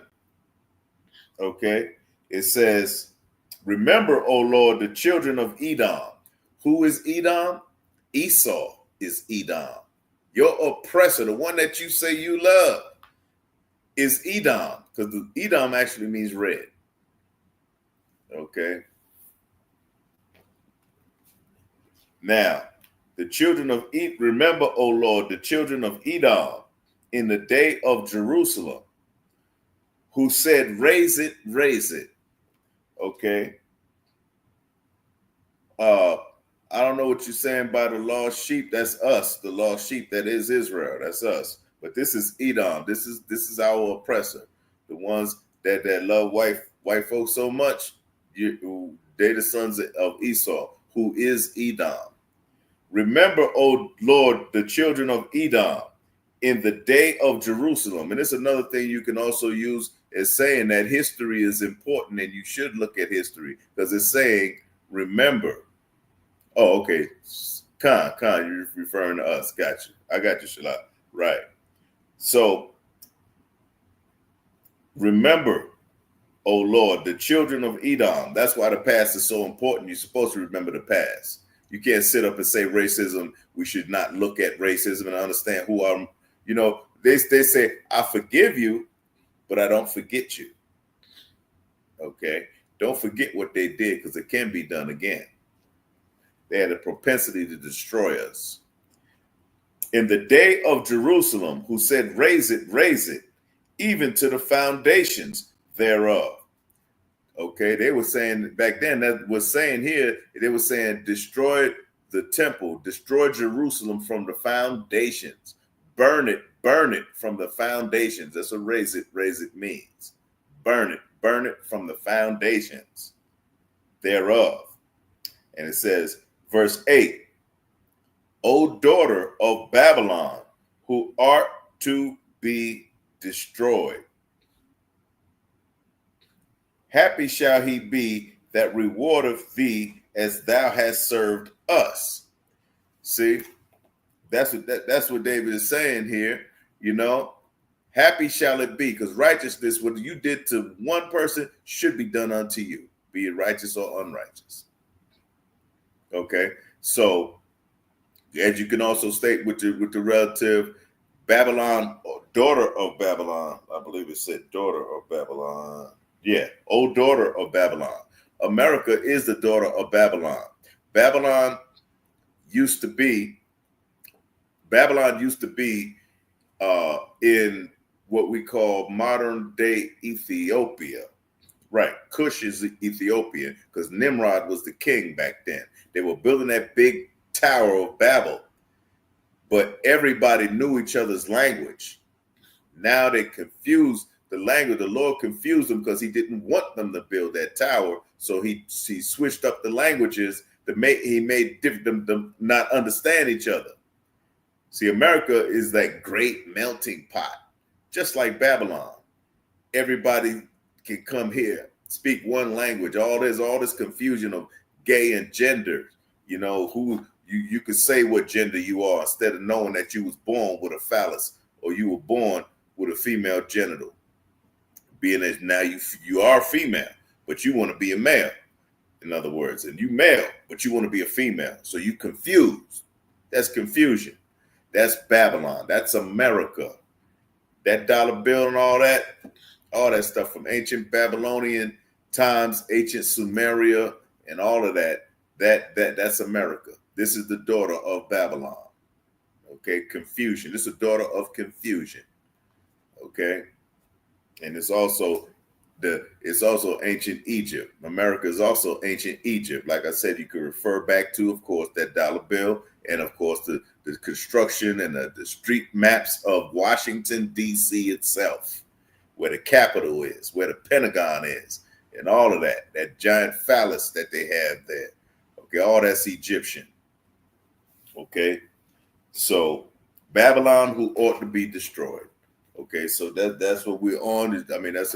Okay. It says, remember, O Lord, the children of Edom. Who is Edom? Esau is Edom. Your oppressor, the one that you say you love, is Edom, because the Edom actually means red. Okay. Now, the children of Edom, remember, O Lord, the children of Edom in the day of Jerusalem, who said, raise it, raise it. Okay. I don't know what you're saying by the lost sheep. That's us, the lost sheep. That is Israel. That's us. But this is Edom. This is our oppressor. The ones that love white folks so much. They're the sons of Esau, who is Edom. Remember, O Lord, the children of Edom in the day of Jerusalem. And it's another thing you can also use as saying that history is important and you should look at history, because it's saying, remember. Oh, okay. Khan, you're referring to us. Gotcha. I got you, Shalak. Right. So remember, oh Lord, the children of Edom. That's why the past is so important. You're supposed to remember the past. You can't sit up and say racism. We should not look at racism and understand who are, they say, I forgive you, but I don't forget you. Okay. Don't forget what they did, because it can be done again. They had a propensity to destroy us. In the day of Jerusalem, who said, raise it, even to the foundations thereof. Okay, they were saying back then, that was saying here, they were saying destroy the temple, destroy Jerusalem from the foundations, burn it from the foundations. That's what raise it means. Burn it from the foundations thereof. And it says, verse 8, O daughter of Babylon, who art to be destroyed. Happy shall he be that rewardeth thee as thou hast served us. See, that's what David is saying here. Happy shall it be, because righteousness, what you did to one person, should be done unto you, be it righteous or unrighteous. Okay, so as you can also state with the relative Babylon, or daughter of Babylon, I believe it said daughter of Babylon. Yeah, O daughter of Babylon. America is the daughter of Babylon. Babylon used to be in what we call modern day Ethiopia. Right, Cush is Ethiopian, because Nimrod was the king back then. They were building that big Tower of Babel, but everybody knew each other's language. Now they confused the language. The Lord confused them because he didn't want them to build that tower. So he switched up the languages he made them not understand each other. See, America is that great melting pot, just like Babylon. Everybody can come here, speak one language. All this confusion of gay and gender, who you could say what gender you are instead of knowing that you was born with a phallus or you were born with a female genital. Being that now you are female, but you want to be a male, in other words, and you male, but you want to be a female. So you confused. That's confusion. That's Babylon. That's America. That dollar bill and all that stuff from ancient Babylonian times, ancient Sumeria, and all of that's America. This is the daughter of Babylon. Okay, confusion. This is a daughter of confusion. Okay, and it's also ancient Egypt. America is also ancient Egypt. Like I said, you could refer back to, of course, that dollar bill, and of course the construction and the street maps of Washington, D.C. itself, where the Capitol is, where the Pentagon is, and all of that giant phallus that they have there. Okay, all that's Egyptian. Okay, so Babylon, who ought to be destroyed. Okay, so that's what we're on. I mean, that's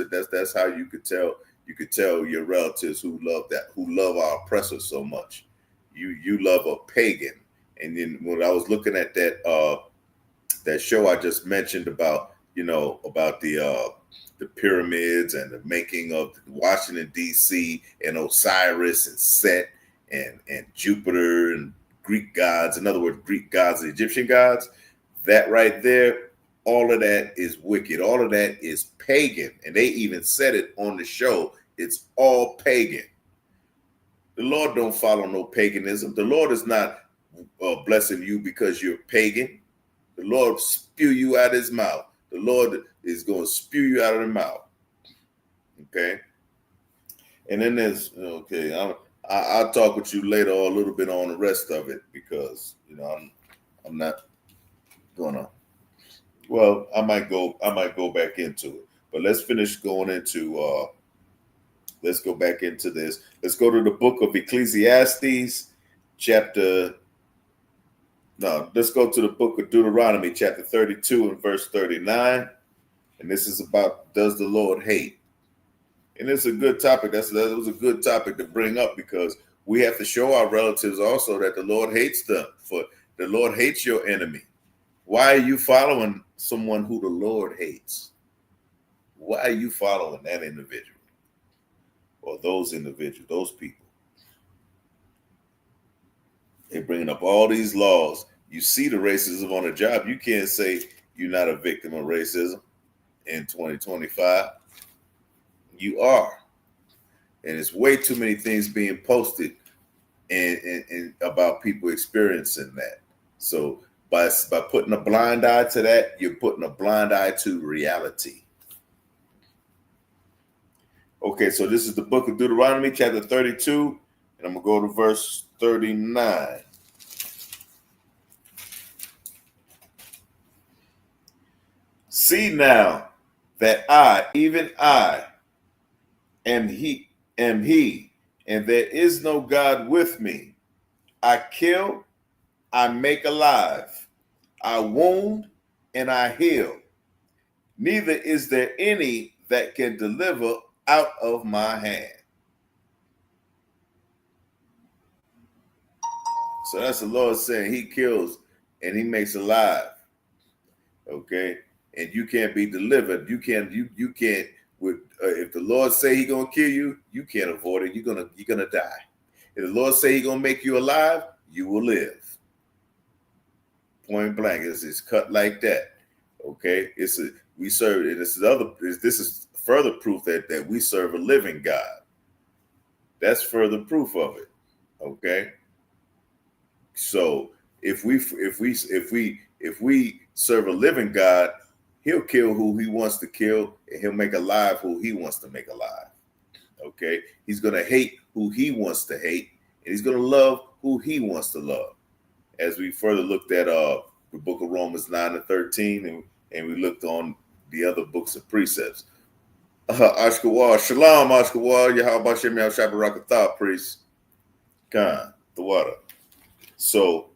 how you could tell your relatives who love our oppressors so much. You love a pagan. And then when I was looking at that show I just mentioned about the pyramids and the making of Washington D.C. and Osiris and Set and Jupiter and Greek gods, in other words, Greek gods and Egyptian gods, that right there, all of that is wicked. All of that is pagan. And they even said it on the show. It's all pagan. The Lord don't follow no paganism. The Lord is not blessing you because you're pagan. The Lord spew you out of his mouth. The Lord is going to spew you out of the mouth. Okay? And then there's, I'll talk with you later or a little bit on the rest of it, because, I'm not going to. Well, I might go back into it, but let's finish going into. Let's go back into this. Let's go to the book of Ecclesiastes, let's go to the book of Deuteronomy, chapter 32 and verse 39, and this is about, does the Lord hate? And it's a good topic. That was a good topic to bring up, because we have to show our relatives also that the Lord hates them. For the Lord hates your enemy. Why are you following someone who the Lord hates? Why are you following that individual or those individuals, those people? They're bringing up all these laws. You see the racism on the job. You can't say you're not a victim of racism in 2025. You are. And it's way too many things being posted and about people experiencing that. So by putting a blind eye to that, you're putting a blind eye to reality. Okay, so this is the book of Deuteronomy, chapter 32, and I'm going to go to verse 39. See now that I, even I, am he, and there is no God with me. I kill, I make alive, I wound, and I heal. Neither is there any that can deliver out of my hand. So that's the Lord saying he kills and he makes alive. Okay, and you can't be delivered. You can't. With if the Lord say he gonna kill you, you can't avoid it. You're gonna die. If the Lord say he gonna make you alive, you will live. Point blank. It's cut like that. Okay, we serve. And this is further proof that we serve a living God. That's further proof of it. Okay. So if we serve a living God, he'll kill who he wants to kill, and he'll make alive who he wants to make alive. Okay, he's gonna hate who he wants to hate, and he's gonna love who he wants to love. As we further looked at the book of Romans 9 and 13, and we looked on the other books of precepts. Ashkawal, Shalom, Ashkawal, Yahweh Shem Yahweh Shabbarakatah, priest. Khan, the water. So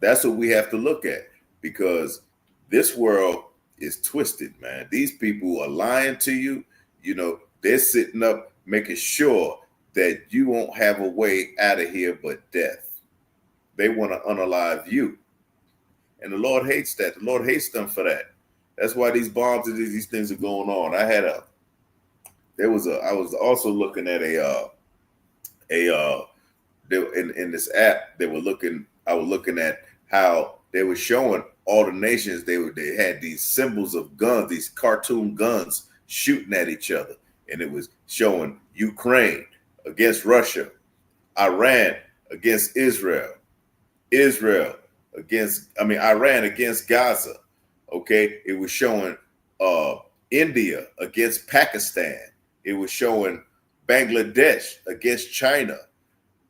that's what we have to look at, because this world is twisted, man. These people are lying to you. You know, they're sitting up making sure that you won't have a way out of here but death. They want to unalive you. And the Lord hates that. The Lord hates them for that. That's why these bombs and these things are going on. I was also looking at in this app, I was looking at how they were showing all the nations, they had these symbols of guns, these cartoon guns shooting at each other. And it was showing Ukraine against Russia, Iran against Iran against Gaza. Okay. It was showing India against Pakistan. It was showing Bangladesh against China.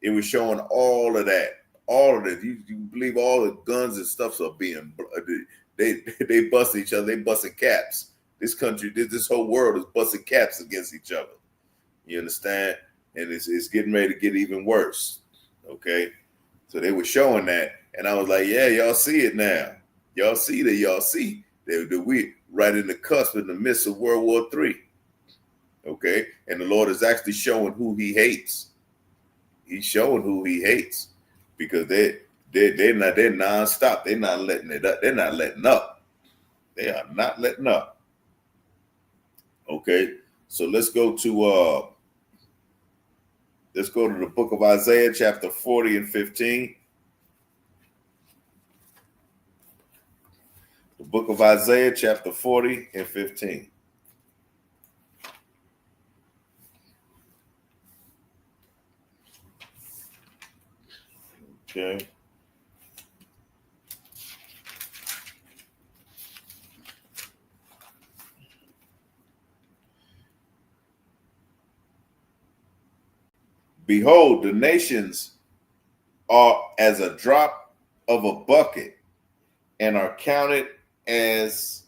It was showing all of that. All of it. You believe all the guns and stuff are being, they bust each other. They busting caps. This country, this whole world is busting caps against each other. You understand? And it's getting ready to get even worse. Okay. So they were showing that. And I was like, yeah, y'all see it now. Y'all see that we right in the cusp, in the midst of World War III. Okay. And the Lord is actually showing who he hates. He's showing who he hates, because they're nonstop. They're not letting it up. They're not letting up. They are not letting up. Okay, so let's go to the book of Isaiah, chapter 40 and 15. The book of Isaiah, chapter 40 and 15. Okay. Behold, the nations are as a drop of a bucket and are counted as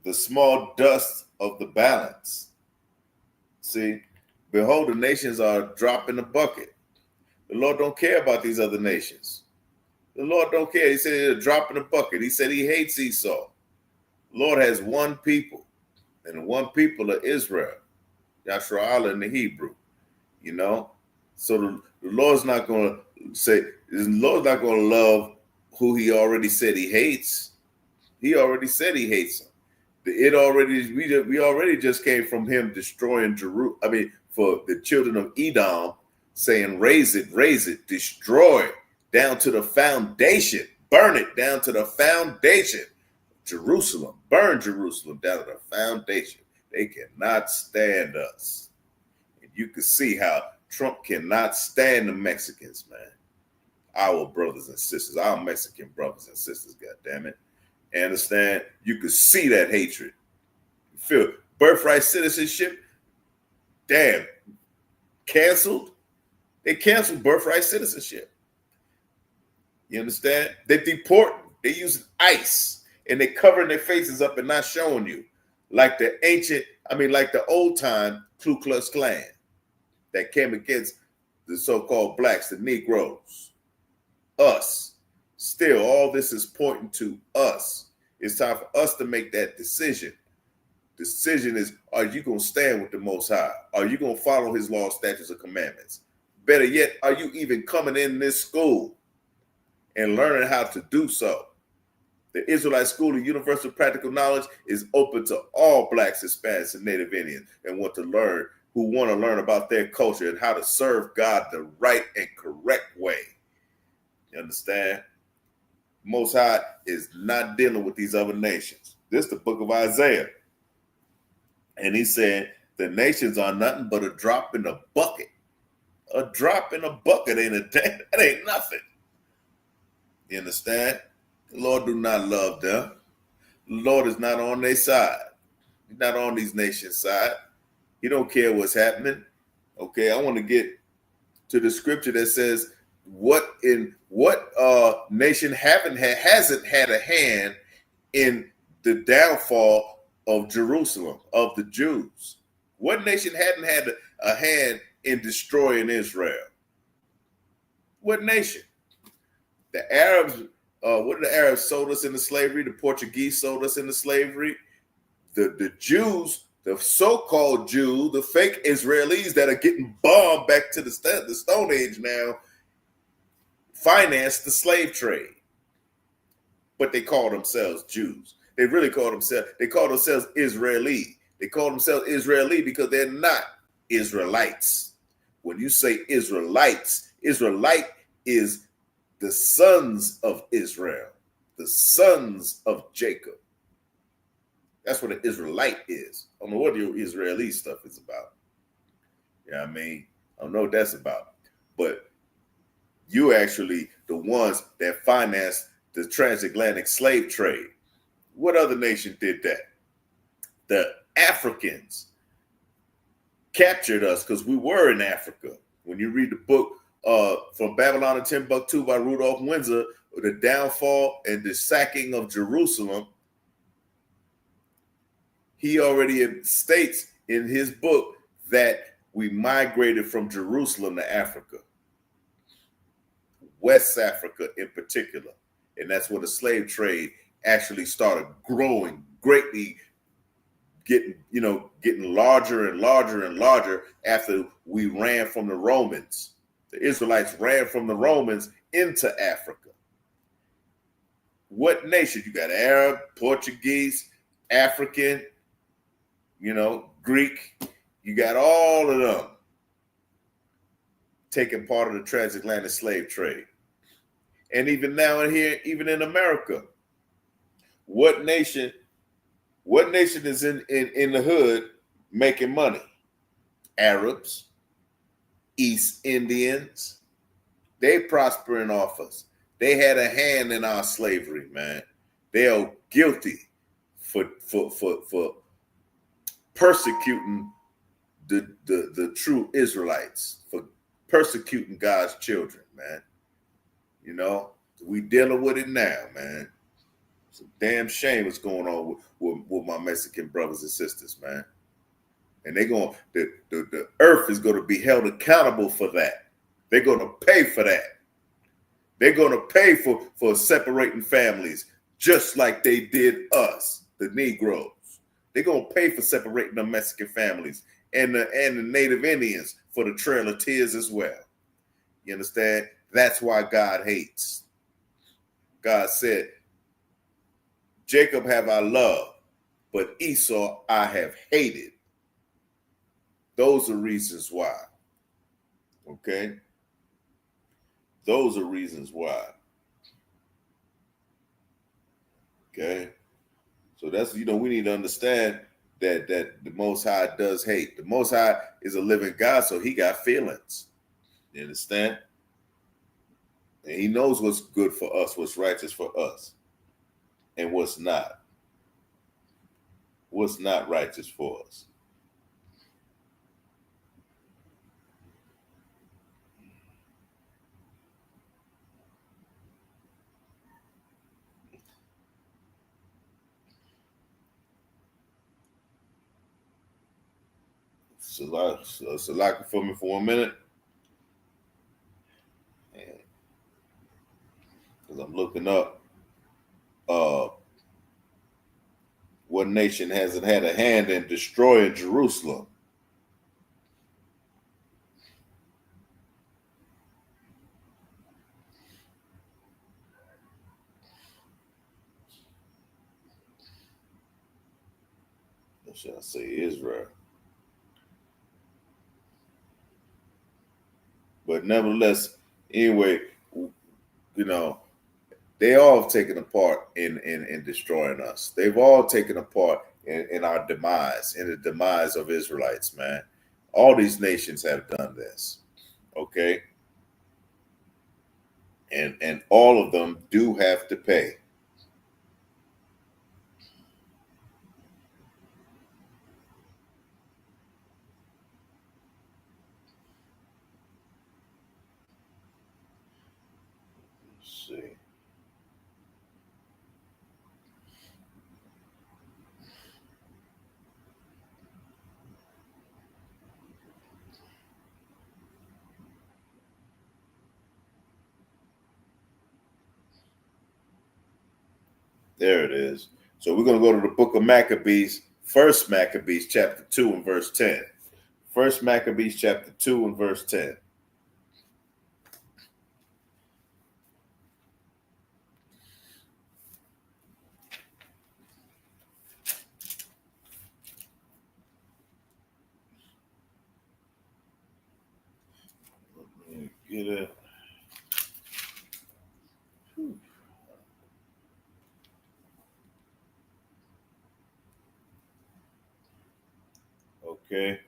the small dust of the balance. See, behold, the nations are a drop in the bucket. The Lord don't care about these other nations. The Lord don't care. He said it's a drop in the bucket. He said he hates Esau. The Lord has one people, and the one people are Israel, Yashara'Allah in the Hebrew. So the Lord's not going to love who he already said he hates. He already said he hates them. We already just came from him destroying Jerusalem. I mean, for the children of Edom, saying, raise it, destroy it down to the foundation, burn it down to the foundation. Jerusalem, burn Jerusalem down to the foundation. They cannot stand us. And you can see how Trump cannot stand the Mexicans, man. Our brothers and sisters, our Mexican brothers and sisters, goddammit. Understand? You could see that hatred. You feel birthright citizenship, damn, canceled. They canceled birthright citizenship. You understand? They deport. They use ICE, and they covering their faces up and not showing you, like the like the old time Ku Klux Klan that came against the so-called blacks, the Negroes, us. Still, all this is pointing to us. It's time for us to make that decision. Decision is, are you going to stand with the Most High? Are you going to follow his law, statutes, and commandments? Better yet, are you even coming in this school and learning how to do so? The Israelite School of Universal Practical Knowledge is open to all blacks, Hispanics, and Native Indians who want to learn about their culture and how to serve God the right and correct way. You understand? Most High is not dealing with these other nations. This is the book of Isaiah. And he said, the nations are nothing but a drop in the bucket. A drop in a bucket that ain't nothing. You understand? The Lord do not love them. The Lord is not on their side. He's not on these nations' side. He don't care what's happening. Okay, I want to get to the scripture that says, what nation hasn't had a hand in the downfall of Jerusalem, of the Jews? What nation hadn't had a hand in destroying Israel? What nation? The Arabs, what did the Arabs sold us into slavery? The Portuguese sold us into slavery. The Jews, the so-called Jews, the fake Israelis that are getting bombed back to the Stone Age now, financed the slave trade. But they call themselves Jews. They call themselves Israeli. They call themselves Israeli because they're not Israelites. When you say Israelites, Israelite is the sons of Israel, the sons of Jacob. That's what an Israelite is. I don't know what your Israeli stuff is about. You know what I mean? I don't know what that's about. But you actually the ones that financed the transatlantic slave trade. What other nation did that? The Africans captured us because we were in Africa. When you read the book From Babylon to Timbuktu by Rudolph Windsor, the downfall and the sacking of Jerusalem, he already states in his book that we migrated from Jerusalem to Africa, West Africa in particular. And that's where the slave trade actually started growing greatly, getting larger and larger and larger after we ran from the Romans. The Israelites ran from the Romans into Africa. What nation? You got Arab, Portuguese, African, Greek. You got all of them taking part of the transatlantic slave trade. And even now in here, even in America, what nation is in the hood making money? Arabs, East Indians. They prospering off us. They had a hand in our slavery, man. They are guilty for persecuting the true Israelites, for persecuting God's children, man. We dealing with it now, man. It's a damn shame what's going on with my Mexican brothers and sisters, man. And the earth is going to be held accountable for that. They're going to pay for that. They're going to pay for separating families, just like they did us, the Negroes. They're going to pay for separating the Mexican families and the Native Indians for the Trail of Tears as well. You understand? That's why God hates. God said, Jacob have I loved, but Esau I have hated. Those are reasons why. Okay? Those are reasons why. Okay? So that's, we need to understand that the Most High does hate. The Most High is a living God, so he got feelings. You understand? And he knows what's good for us, what's righteous for us, and what's not. What's not righteous for us. Salaka for me for 1 minute. Because I'm looking up what nation hasn't had a hand in destroying Jerusalem. Or should I say Israel? But nevertheless, anyway, they all have taken a part in destroying us. They've all taken a part in our demise, in the demise of Israelites, man. All these nations have done this. Okay. And all of them do have to pay. Let's see. There it is. So we're going to go to the book of Maccabees, First Maccabees chapter 2 and verse 10. First Maccabees chapter 2 and verse 10. Let me get it. Okay.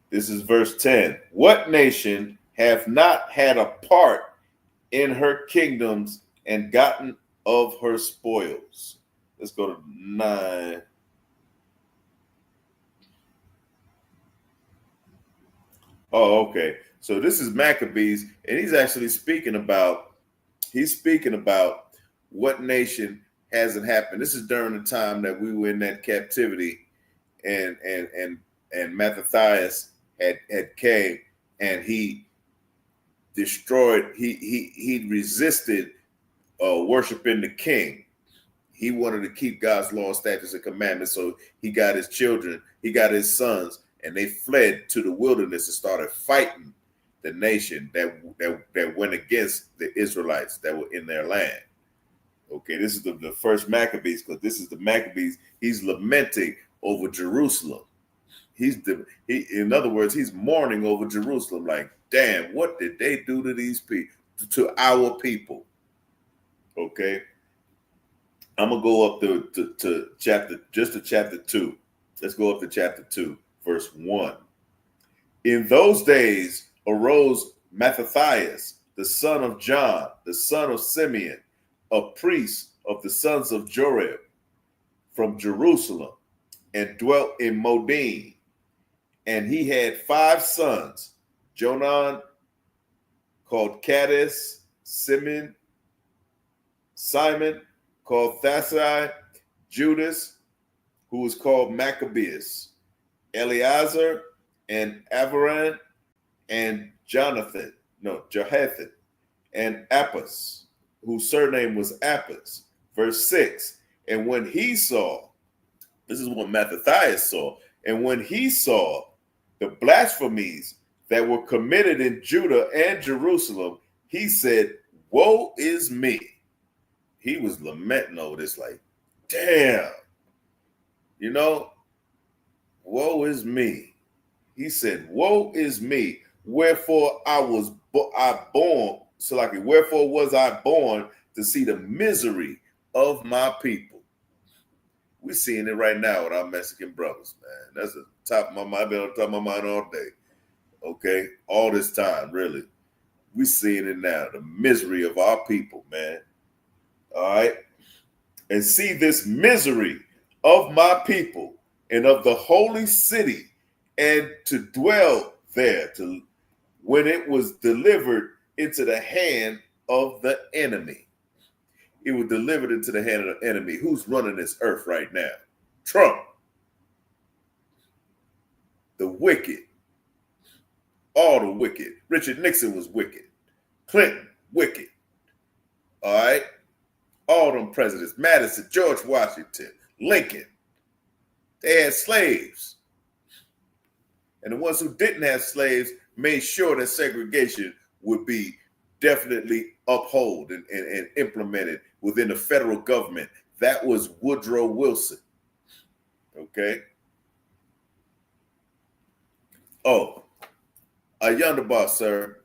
This is verse 10. What nation have not had a part in her kingdoms and gotten of her spoils? Let's go to 9. Oh, okay. So this is Maccabees, and he's actually speaking about what nation hasn't happened. This is during the time that we were in that captivity, and Mattathias had came, and he destroyed. He resisted worshiping the king. He wanted to keep God's law, statutes, and commandments. So he got his children, he got his sons, and they fled to the wilderness and started fighting the nation that went against the Israelites that were in their land. Okay, this is the first Maccabees, because this is the Maccabees. He's lamenting over Jerusalem. In other words, he's mourning over Jerusalem. Like, damn, what did they do to these people, to our people? Okay, I'm gonna go up to chapter 2. Let's go up to chapter 2, verse 1. In those days arose Mattathias, the son of John, the son of Simeon, a priest of the sons of Jorib, from Jerusalem, and dwelt in Modin. And he had 5 sons: Jonan, called Cadiz, Simon, called Thasai, Judas, who was called Maccabeus, Eleazar, and Avaran, and Jehathan, and Appas, whose surname was Appas. Verse 6. And when he saw, this is what Mattathias saw, and when he saw the blasphemies that were committed in Judah and Jerusalem, he said, woe is me. He was lamenting over this, like, damn, you know, woe is me. He said, woe is me. Wherefore wherefore was I born to see the misery of my people. We're seeing it right now with our Mexican brothers, man. That's the top of my mind. I've been on top of my mind all day. Okay? All this time, really. We're seeing it now. The misery of our people, man. All right? And see this misery of my people and of the holy city, and to dwell there when it was delivered into the hand of the enemy. It was delivered into the hand of the enemy. Who's running this earth right now? Trump. The wicked. All the wicked. Richard Nixon was wicked. Clinton, wicked. All right? All them presidents. Madison, George Washington, Lincoln. They had slaves. And the ones who didn't have slaves made sure that segregation would be definitely upheld and implemented within the federal government. That was Woodrow Wilson. Okay? Oh, yonder boss, sir.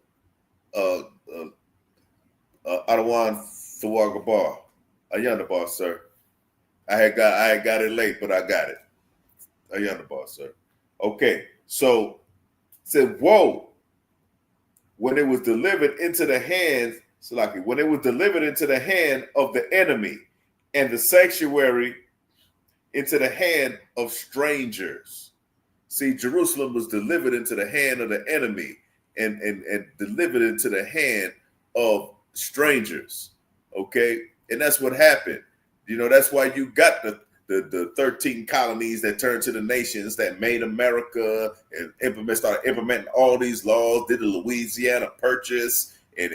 Adawan Thawaga Bar. Yonder boss, sir. I had got it late, but I got it. Yonder boss, sir. Okay, so said, whoa, when it was delivered into the hands, when it was delivered into the hand of the enemy, and the sanctuary into the hand of strangers. See, Jerusalem was delivered into the hand of the enemy and delivered into the hand of strangers. Okay, and that's what happened. You know, that's why you got the 13 colonies that turned to the nations that made America and started implementing all these laws, did the Louisiana Purchase and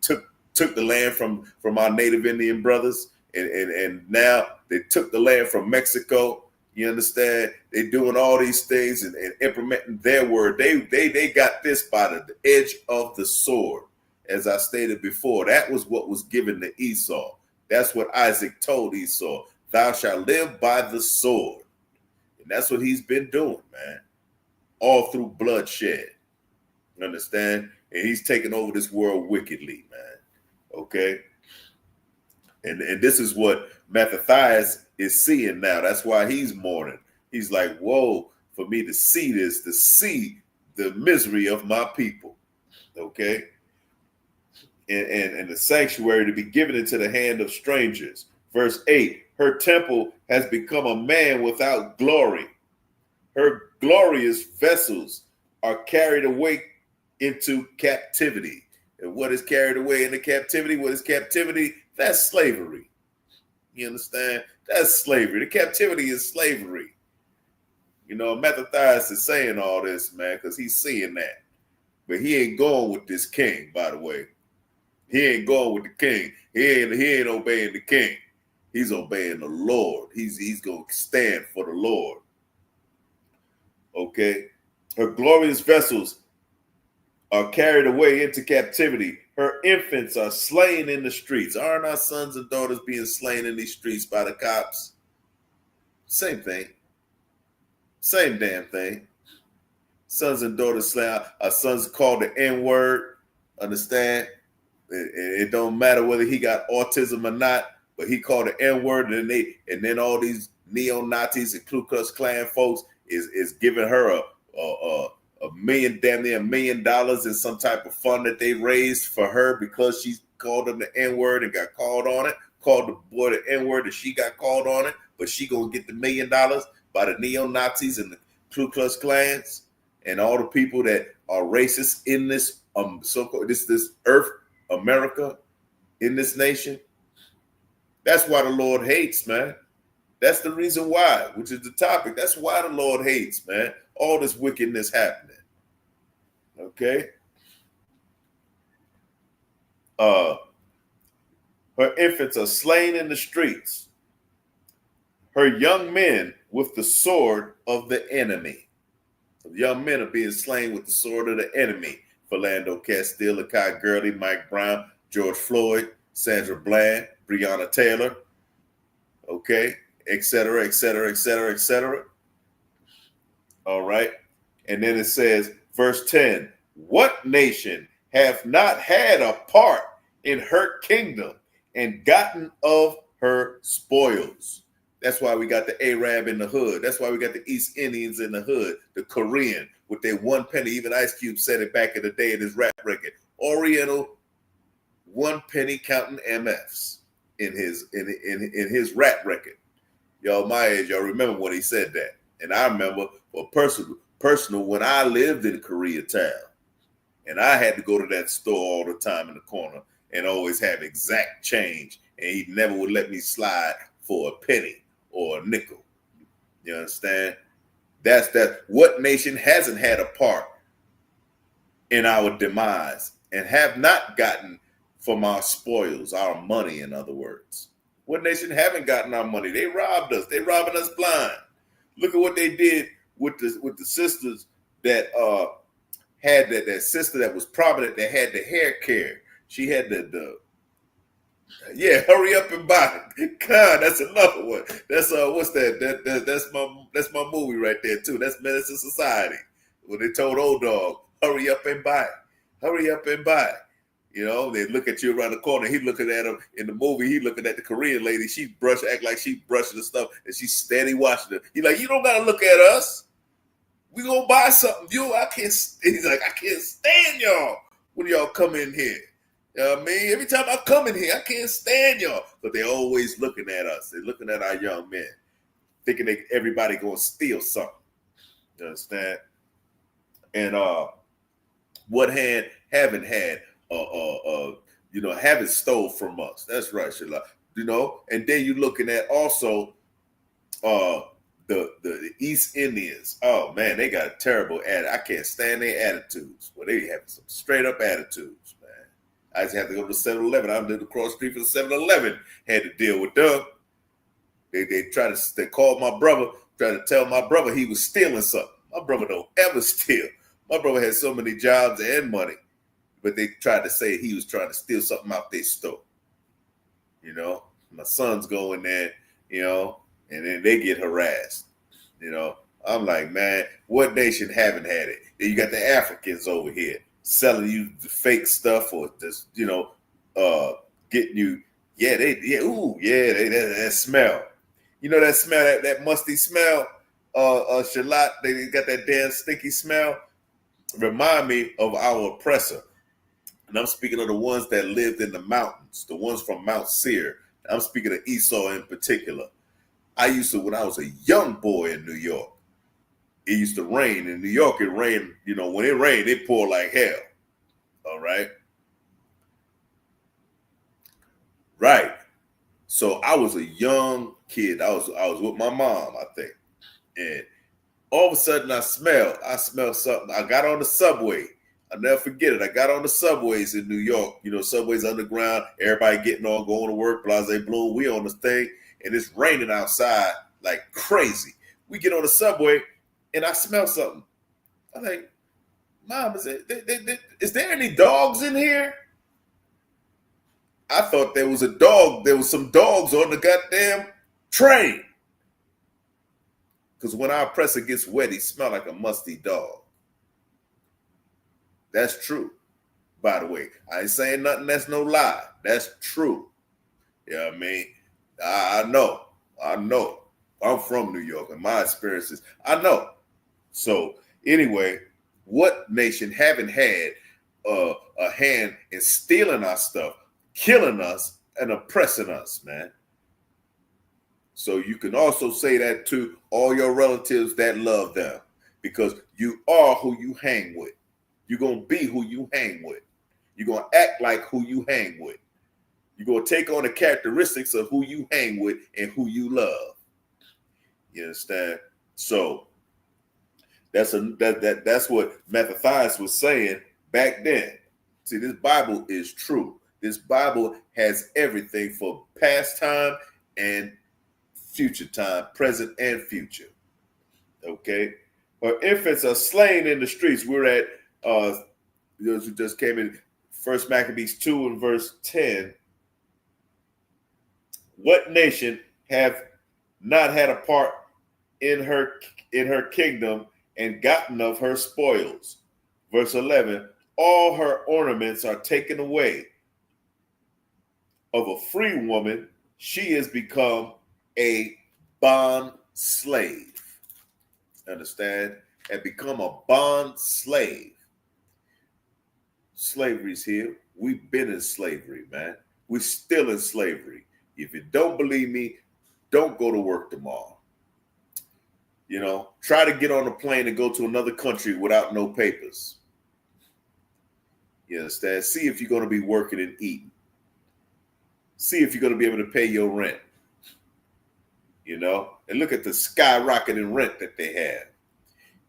took the land from our native Indian brothers. And now they took the land from Mexico. You understand? They're doing all these things and implementing their word. They got this by the edge of the sword. As I stated before, that was what was given to Esau. That's what Isaac told Esau. Thou shalt live by the sword. And that's what he's been doing, man. All through bloodshed. You understand? And he's taking over this world wickedly, man. Okay? And this is what Mattathias is seeing now. That's why he's mourning. He's like, whoa, for me to see this, to see the misery of my people. Okay? And the sanctuary to be given into the hand of strangers. Verse 8, her temple has become a man without glory. Her glorious vessels are carried away into captivity. And what is carried away into captivity? What is captivity? That's slavery. You understand? That's slavery. The captivity is slavery. You know, Mattathias is saying all this, man, because he's seeing that. But he ain't going with this king, by the way. He ain't going with the king. He ain't obeying the king. He's obeying the Lord. He's going to stand for the Lord. Okay? Her glorious vessels are carried away into captivity. Her infants are slain in the streets. Aren't our sons and daughters being slain in these streets by the cops? Same thing. Same damn thing. Sons and daughters slain. Our sons called the N-word. Understand? It don't matter whether he got autism or not, but he called the N-word, and then all these neo-Nazis and Ku Klux Klan folks is giving her a million, damn near $1 million in some type of fund that they raised for her because she called them the N-word and got called on it, called the boy the N-word and she got called on it, but she gonna get the $1 million by the neo-Nazis and the Ku Klux Klans and all the people that are racist in this so-called this earth, America, in this nation. That's why the Lord hates, man. That's the reason why, which is the topic. That's why the Lord hates, man. All this wickedness happening. Okay? Her infants are slain in the streets. Her young men with the sword of the enemy. The young men are being slain with the sword of the enemy. Philando Castile, Akai Gurley, Mike Brown, George Floyd, Sandra Bland, Breonna Taylor, okay, et cetera, et cetera, et cetera, et cetera. All right. And then it says, verse 10, what nation have not had a part in her kingdom and gotten of her spoils? That's why we got the Arab in the hood. That's why we got the East Indians in the hood, the Korean with their 1 penny. Even Ice Cube said it back in the day in his rap record. Oriental 1 penny counting MFs in his rap record. Y'all my age, y'all remember when he said that. And I remember for personal when I lived in Koreatown and I had to go to that store all the time in the corner and always have exact change. And he never would let me slide for a penny or a nickel. You understand? That's what nation hasn't had a part in our demise and have not gotten from our spoils, our money, in other words. What nation haven't gotten our money? They robbed us. They robbing us blind. Look at what they did with the sisters that had that sister that was prominent that had the hair care. She had the hurry up and buy it. God, that's another one. That's what's that? That's my movie right there too. That's Medicine Society. When they told Old Dog, hurry up and buy it. Hurry up and buy it. You know, they look at you around the corner. He looking at him in the movie. He looking at the Korean lady. She act like she brushing the stuff, and she's steady watching it. He like, you don't gotta look at us. We gonna buy something. He's like, I can't stand y'all when y'all come in here. You know what I mean? Every time I come in here, I can't stand y'all. But they're always looking at us. They're looking at our young men, thinking everybody gonna steal something. You understand? And what hand haven't had? Haven't stole from us. That's right, Shala. You know, and then you're looking at also the East Indians. Oh man, they got a terrible attitude. I can't stand their attitudes. Well, they have some straight up attitudes, man. I just have to go to 7-Eleven. I lived across the street from 7-Eleven. Had to deal with them. They called my brother, tried to tell my brother he was stealing something. My brother don't ever steal. My brother had so many jobs and money. But they tried to say he was trying to steal something out their store. You know, my sons go in there, you know, and then they get harassed. You know, I'm like, man, what nation haven't had it? Then you got the Africans over here selling you the fake stuff or just, getting you, that smell. You know that smell, that musty smell, Shalat, they got that damn stinky smell. Remind me of our oppressor. And I'm speaking of the ones that lived in the mountains, the ones from Mount Seir. I'm speaking of Esau in particular. I used to, when I was a young boy in New York, it used to rain. In New York, it rained, when it rained, it poured like hell. All right. Right. So I was a young kid. I was with my mom, I think. And all of a sudden I smelled something. I got on the subway. I'll never forget it. I got on the subways in New York, subways underground, everybody getting on, going to work, blase blue. We on this thing, and it's raining outside like crazy. We get on the subway, and I smell something. I'm like, Mom, is there any dogs in here? I thought there was a dog. There was some dogs on the goddamn train. Because when our oppressor gets wet, he smell like a musty dog. That's true, by the way. I ain't saying nothing that's no lie. That's true. You know what I mean? I know. I'm from New York, and my experiences, I know. So anyway, what nation haven't had a hand in stealing our stuff, killing us, and oppressing us, man? So you can also say that to all your relatives that love them, because you are who you hang with. You're going to be who you hang with. You're going to act like who you hang with. You're going to take on the characteristics of who you hang with and who you love. You understand? So that's what Mattathias was saying back then. See, this Bible is true. This Bible has everything for past time and future time, present and future. Okay? Or infants are slain in the streets. We're at those who just came in, First Maccabees 2 and verse 10. What nation have not had a part in her kingdom and gotten of her spoils? Verse 11. All her ornaments are taken away. Of a free woman, she has become a bond slave. Understand? And become a bond slave. Slavery's here. We've been in slavery, man. We're still in slavery. If you don't believe me, don't go to work tomorrow. You know, try to get on a plane and go to another country without no papers. You understand? See if you're going to be working and eating. See if you're going to be able to pay your rent. You know, and look at the skyrocketing rent that they have.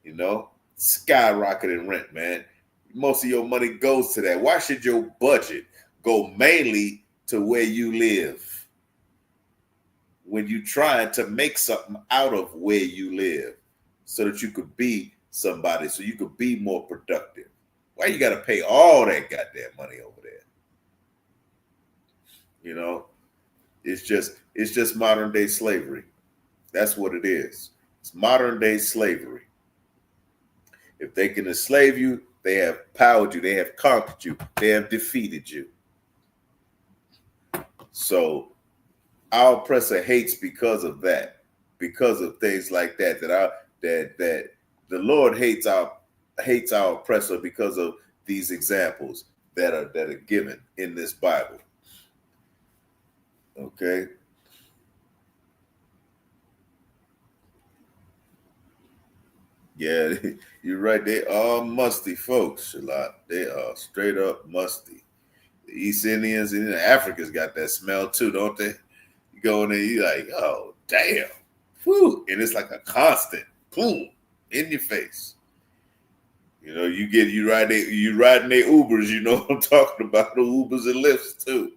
You know, skyrocketing rent, man. Most of your money goes to that. Why should your budget go mainly to where you live when you're trying to make something out of where you live so that you could be somebody, so you could be more productive? Why you got to pay all that goddamn money over there? You know, it's just modern day slavery. That's what it is. It's modern day slavery. If they can enslave you, they have powered you, they have conquered you, they have defeated you. So our oppressor hates because of that, because of things like that. That the Lord hates our oppressor because of these examples that are given in this Bible. Okay. Yeah, you're right. They are musty folks, Shalot. They are straight up musty. The East Indians and the Africans got that smell too, don't they? You go in there, you like, oh damn, whew, and it's like a constant boom in your face. You know, you riding their Ubers. You know what I'm talking about, the Ubers and Lyfts too.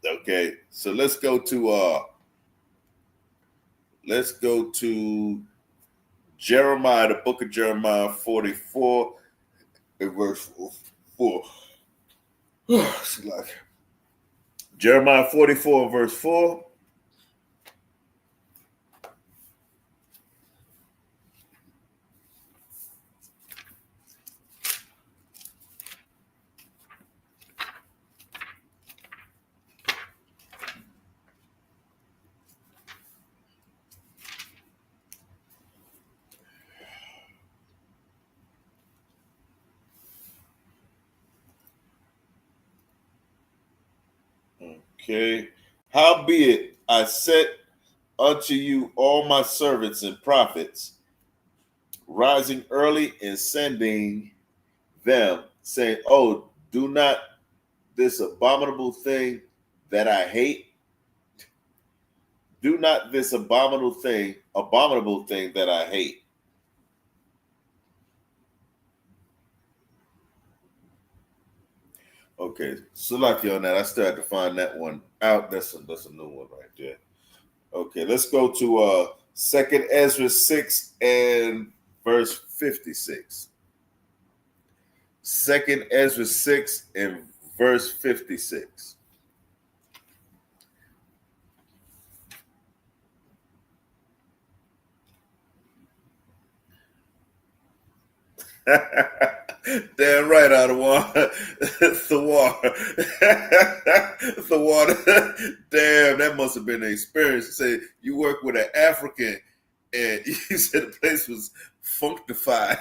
Okay, so let's go to Jeremiah, the book of Jeremiah 44, and verse 4. Jeremiah 44, verse 4. Okay. Howbeit I set unto you all my servants and prophets, rising early and sending them, saying, oh, do not this abominable thing that I hate. Do not this abominable thing that I hate. Okay, so lucky on that. I still have to find that one out. That's a new one right there. Okay, let's go to 2nd Ezra 6 and verse 56. 2nd Ezra 6 and verse 56. Damn right, Ottawa. The water. Damn, that must have been an experience. You say you work with an African and you said the place was functified.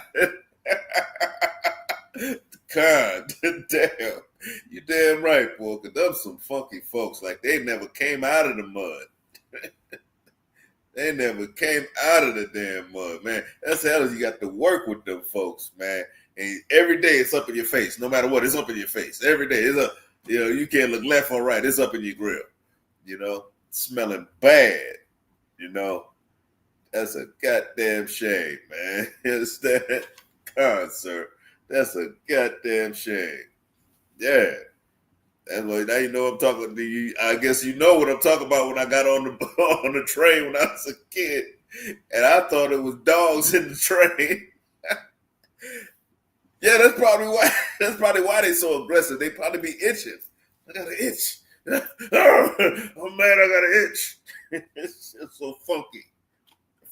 God, damn. You damn right, boy, because them some funky folks. Like, they never came out of the mud. They never came out of the damn mud, man. That's how you got to work with them folks, man. And every day it's up in your face. No matter what, it's up in your face. Every day it's up. You know, you can't look left or right. It's up in your grill. You know, smelling bad. You know, that's a goddamn shame, man. You understand? God, sir. That's a goddamn shame. Yeah. That's why now you know I'm talking to you. I guess you know what I'm talking about when I got on the train when I was a kid. And I thought it was dogs in the train. Yeah, that's probably why. That's probably why they so aggressive. They probably be itching. I got an itch. Oh man, I got an itch. It's so funky.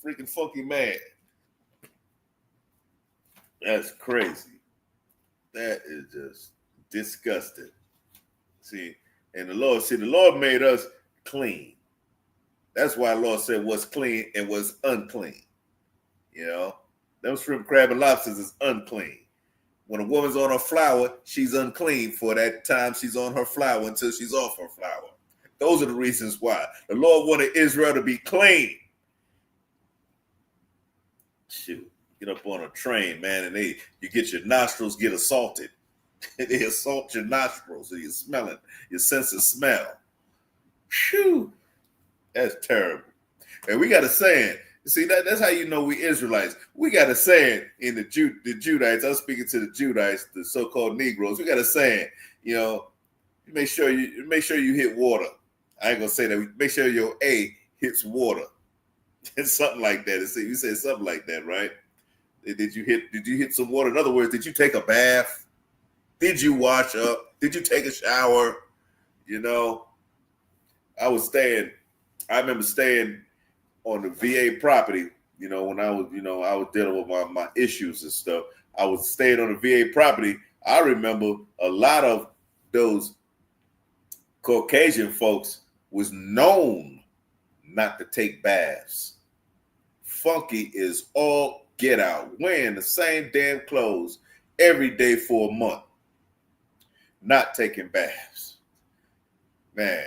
Freaking funky man. That's crazy. That is just disgusting. See, and the Lord made us clean. That's why the Lord said what's clean and what's unclean. You know, those shrimp, crab, and lobsters is unclean. When a woman's on her flower, she's unclean for that time she's on her flower until she's off her flower. Those are the reasons why. The Lord wanted Israel to be clean. Shoot, get up on a train, man, and you get your nostrils get assaulted. They assault your nostrils, so you're smelling, your sense of smell. Phew, that's terrible. And we got a saying. See, that's how you know we Israelites. We got a saying in the Judites. I was speaking to the Judites, the so-called Negroes. We got a saying, you know, make sure you hit water. I ain't gonna say that. Make sure your A hits water. It's something like that. See, you said something like that, right? Did you hit some water? In other words, did you take a bath? Did you wash up? Did you take a shower? You know, I remember staying on the VA property, you know, when I was dealing with my issues and stuff. I was staying on the VA property. I remember a lot of those Caucasian folks was known not to take baths. Funky is all get out, wearing the same damn clothes every day for a month, not taking baths. Man,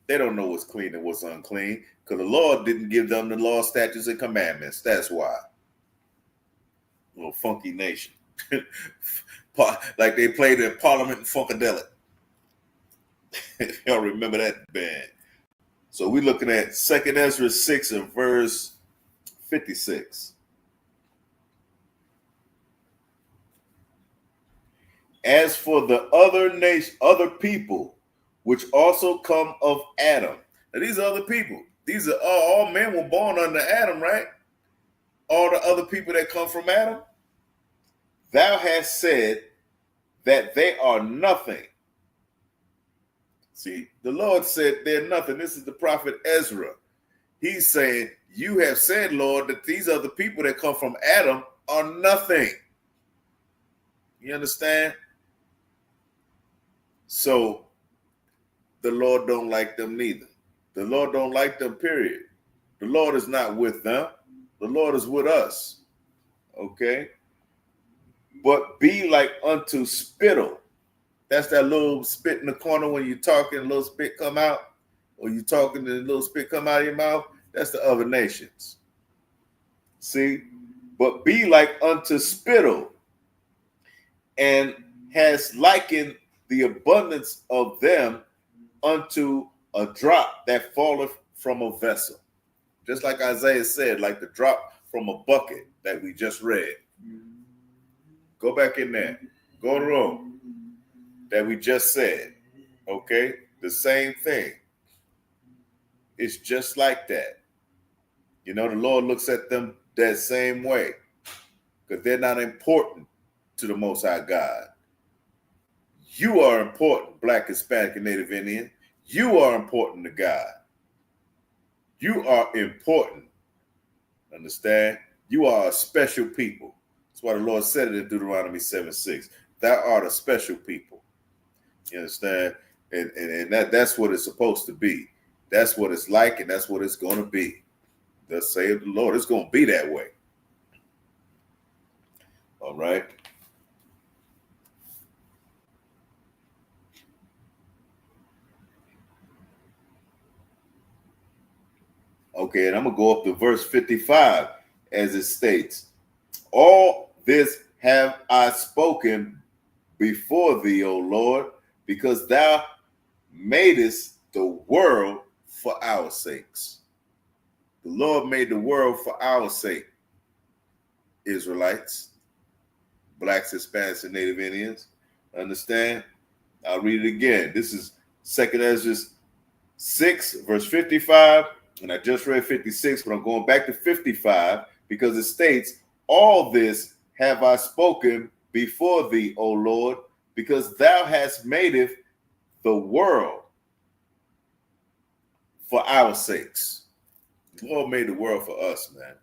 they don't know what's clean and what's unclean because the Lord didn't give them the law, statutes, and commandments. That's why. Little funky nation. Like they played in Parliament and Funkadelic. Y'all remember that band. So we're looking at 2nd Ezra 6 and verse 56. As for the other people, which also come of Adam. Now these are other people. These are all men were born under Adam, right? All the other people that come from Adam. Thou hast said that they are nothing. See, the Lord said they're nothing. This is the prophet Ezra. He's saying, you have said, Lord, that these other people that come from Adam are nothing. You understand? So the Lord don't like them neither. The Lord don't like them, period. The Lord is not with them. The Lord is with us. Okay? But be like unto spittle. That's that little spit in the corner when you're talking, a little spit come out. Or you're talking and a little spit come out of your mouth. That's the other nations. See? But be like unto spittle, and has likened the abundance of them unto a drop that falleth from a vessel. Just like Isaiah said, like the drop from a bucket that we just read. Go back in there. Go to Rome. That we just said. Okay? The same thing. It's just like that. You know, the Lord looks at them that same way. Because they're not important to the Most High God. You are important, Black, Hispanic, and Native Indian. You are important to God. You are important. Understand? You are a special people. That's why the Lord said it in Deuteronomy 7:6. Thou art a special people. You understand? And that's what it's supposed to be. That's what it's like, and that's what it's going to be. Thus saith the Lord. It's going to be that way. All right? Okay, and I'm going to go up to verse 55 as it states, all this have I spoken before thee, O Lord, because thou madest the world for our sakes. The Lord made the world for our sake. Israelites, Blacks, Hispanics, and Native Indians. Understand? I'll read it again. This is 2nd Ezra 6, verse 55. And I just read 56, but I'm going back to 55 because it states, all this have I spoken before thee, O Lord, because thou hast made it the world for our sakes. The Lord made the world for us, man.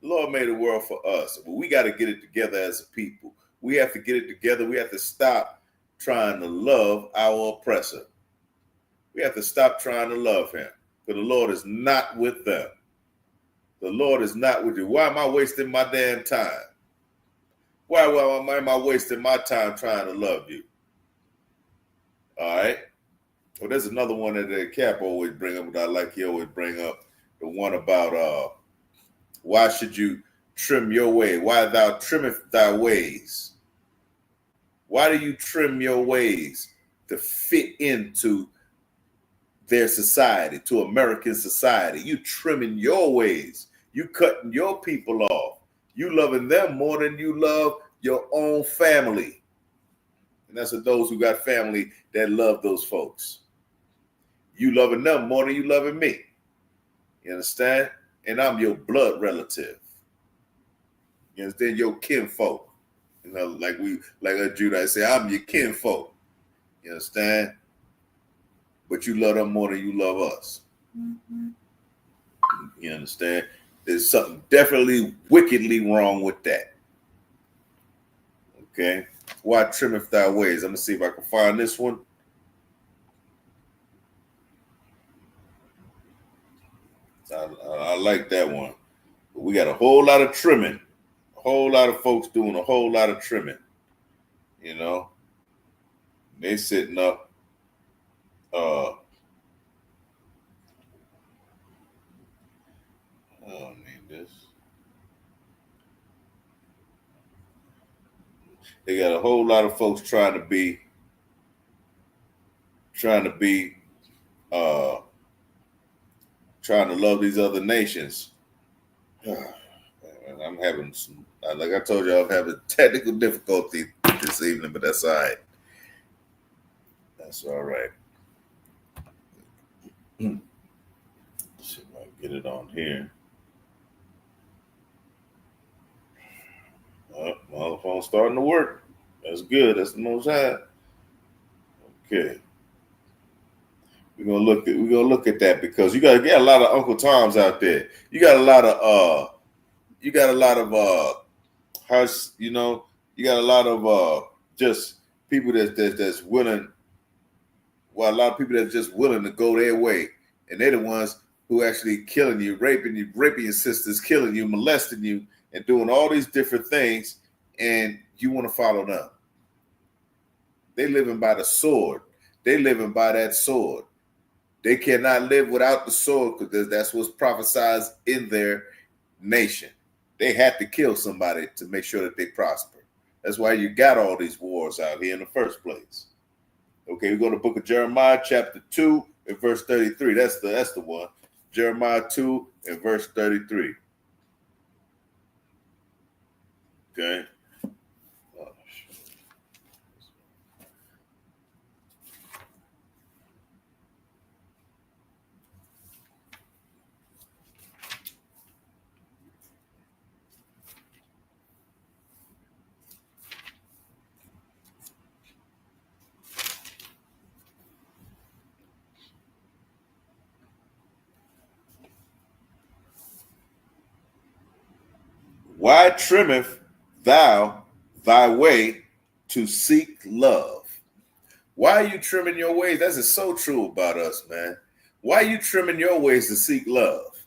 The Lord made the world for us. But we got to get it together as a people. We have to get it together. We have to stop trying to love our oppressor. We have to stop trying to love him. But the Lord is not with them. The Lord is not with you. Why am I wasting my damn time? Why am I wasting my time trying to love you? All right. Well, there's another one that Cap always bring up, that I like he always bring up, the one about why should you trim your way? Why thou trimmeth thy ways? Why do you trim your ways to fit into their society, to American society? You trimming your ways. You cutting your people off. You loving them more than you love your own family. And that's for those who got family that love those folks. You loving them more than you loving me. You understand? And I'm your blood relative. You understand? Your kinfolk. You know, like Judah say, I'm your kinfolk. You understand? But you love them more than you love us. Mm-hmm. You understand? There's something definitely wickedly wrong with that. Okay? Why trimmeth thy ways? I'm going to see if I can find this one. I like that one. But we got a whole lot of trimming. A whole lot of folks doing a whole lot of trimming. You know? They sitting up. I don't need this. They got a whole lot of folks trying to be trying to love these other nations. I'm having some, like I told you, I'm having technical difficulty this evening, but that's all right. That's all right. See if I can get it on here. Well, the phone's starting to work. That's good. That's the most high. Okay. We're gonna look at that because you got a lot of Uncle Toms out there. You got a lot of just people that's willing. Well, a lot of people that's just willing to go their way, and they're the ones who actually killing you, raping your sisters, killing you, molesting you, and doing all these different things, and you want to follow them. They living by the sword. They living by that sword. They cannot live without the sword because that's what's prophesied in their nation. They had to kill somebody to make sure that they prosper. That's why you got all these wars out here in the first place. Okay, we go to the book of Jeremiah, chapter 2, and verse 33. That's the one. Jeremiah 2 and verse 33. Okay. Why trimmeth thou thy way to seek love? Why are you trimming your ways? That's just so true about us, man. Why are you trimming your ways to seek love?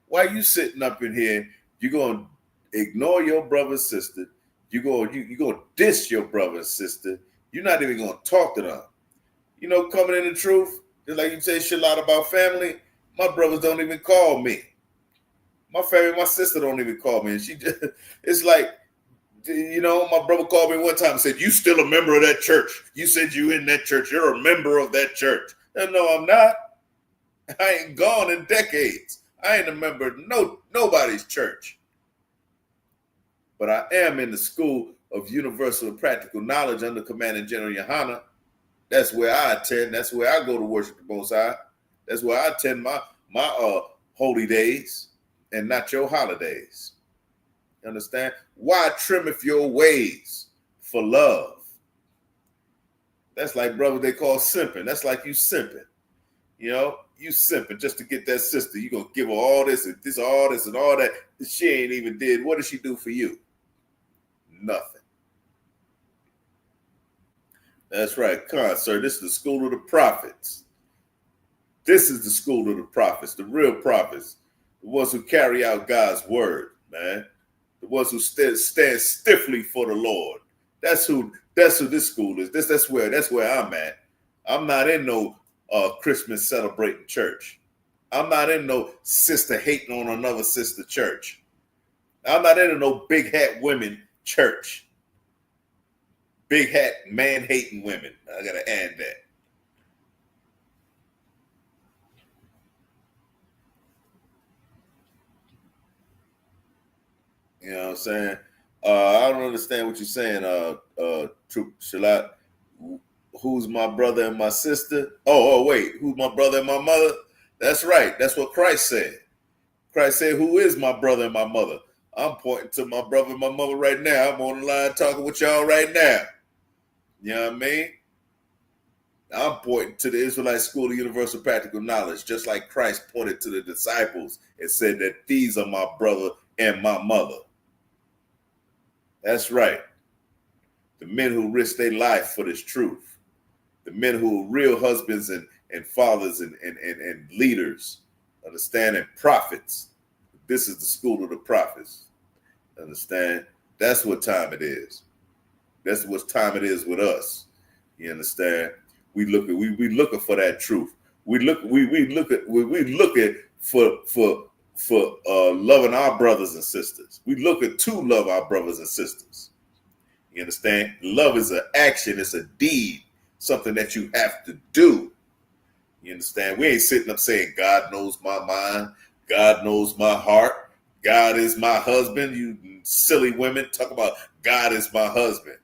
Why are you sitting up in here? You're going to ignore your brother and sister. You're going to diss your brother and sister. You're not even going to talk to them. You know, coming in the truth, just like you say shit a lot about family, my brothers don't even call me. My family, my sister don't even call me. And she just, it's like, you know, my brother called me one time and said, you still a member of that church. You said you in that church. You're a member of that church. And no, I'm not. I ain't gone in decades. I ain't a member of nobody's church. But I am in the school of universal and practical knowledge under Commanding General Yohana. That's where I attend. That's where I go to worship the Most High. That's where I attend my holy days and not your holidays. You understand? Why trimmeth your ways for love? That's like, brother, they call simping. That's like you simping. You know, you simping just to get that sister. You gonna give her all this and this, all this and all that. She ain't even did. What does she do for you? Nothing. That's right, sir. This is the school of the prophets. This is the school of the prophets, the real prophets, the ones who carry out God's word, man. The ones who stand stiffly for the Lord. That's who this school is. That's where I'm at. I'm not in no Christmas celebrating church. I'm not in no sister hating on another sister church. I'm not in no big hat women church. Big hat man hating women. I gotta add that. You know what I'm saying? I don't understand what you're saying, Shalat. Who's my brother and my sister? Oh, wait. Who's my brother and my mother? That's right. That's what Christ said. Christ said, who is my brother and my mother? I'm pointing to my brother and my mother right now. I'm on the line talking with y'all right now. You know what I mean? I'm pointing to the Israelite School of Universal Practical Knowledge, just like Christ pointed to the disciples and said that these are my brother and my mother. That's right. The men who risk their life for this truth. The men who are real husbands and fathers and leaders, understand, and prophets. This is the school of the prophets. Understand? That's what time it is. That's what time it is with us. You understand? We looking for that truth. We look at for loving our brothers and sisters. We looking to love our brothers and sisters. You understand? Love is an action. It's a deed. Something that you have to do. You understand? We ain't sitting up saying, God knows my mind. God knows my heart. God is my husband. You silly women talk about God is my husband.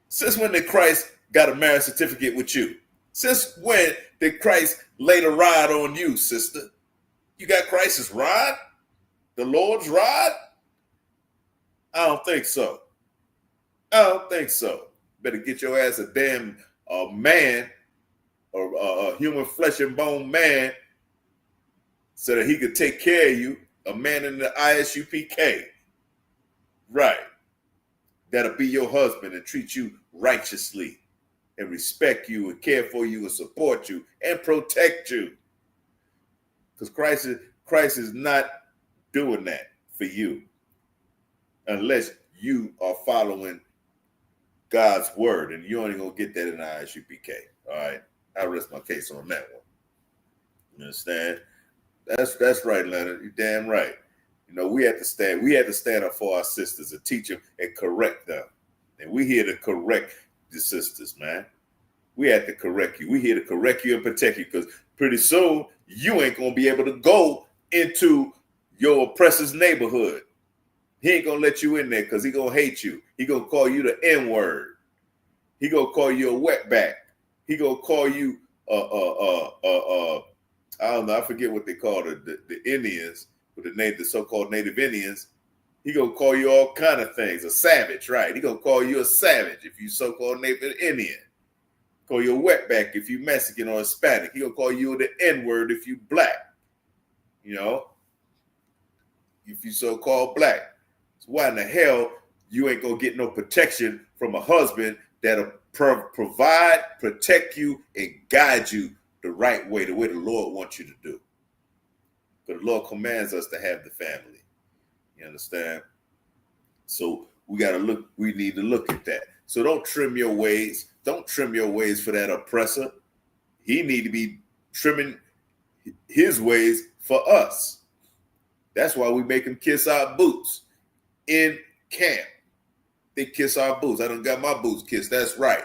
Since when did Christ got a marriage certificate with you? Since when did Christ lay a rod on you, sister? You got Christ's rod? The Lord's rod? I don't think so. I don't think so. Better get your ass a damn man or a human flesh and bone man so that he could take care of you, a man in the ISUPK. Right. That'll be your husband and treat you righteously and respect you and care for you and support you and protect you. Because Christ is not doing that for you unless you are following God's word, and you only gonna get that in the ISUPK. All right, I rest my case on that one. You understand? That's right, Leonard. You're damn right. You know, we have to stand up for our sisters and teach them and correct them. And we here to correct the sisters, man. We have to correct you. We here to correct you and protect you, because pretty soon you ain't gonna be able to go into your oppressor's neighborhood. He ain't gonna let you in there because he gonna hate you. He gonna call you the N-word. He gonna call you a wetback. He gonna call you I don't know, I forget what they call the Indians, but the so-called Native Indians. He gonna call you all kind of things. A savage, right? He gonna call you a savage if you so-called Native Indian. Call you a wetback if you Mexican or Hispanic. He gonna call you the N-word if you black. You know, if you so-called black. So why in the hell you ain't gonna get no protection from a husband that'll provide, protect you, and guide you the right way, the way the Lord wants you to do? But the Lord commands us to have the family. You understand? So we need to look at that. So don't trim your ways. Don't trim your ways for that oppressor. He need to be trimming his ways for us. That's why we make him kiss our boots in camp. They kiss our boots. I done got my boots kissed. That's right.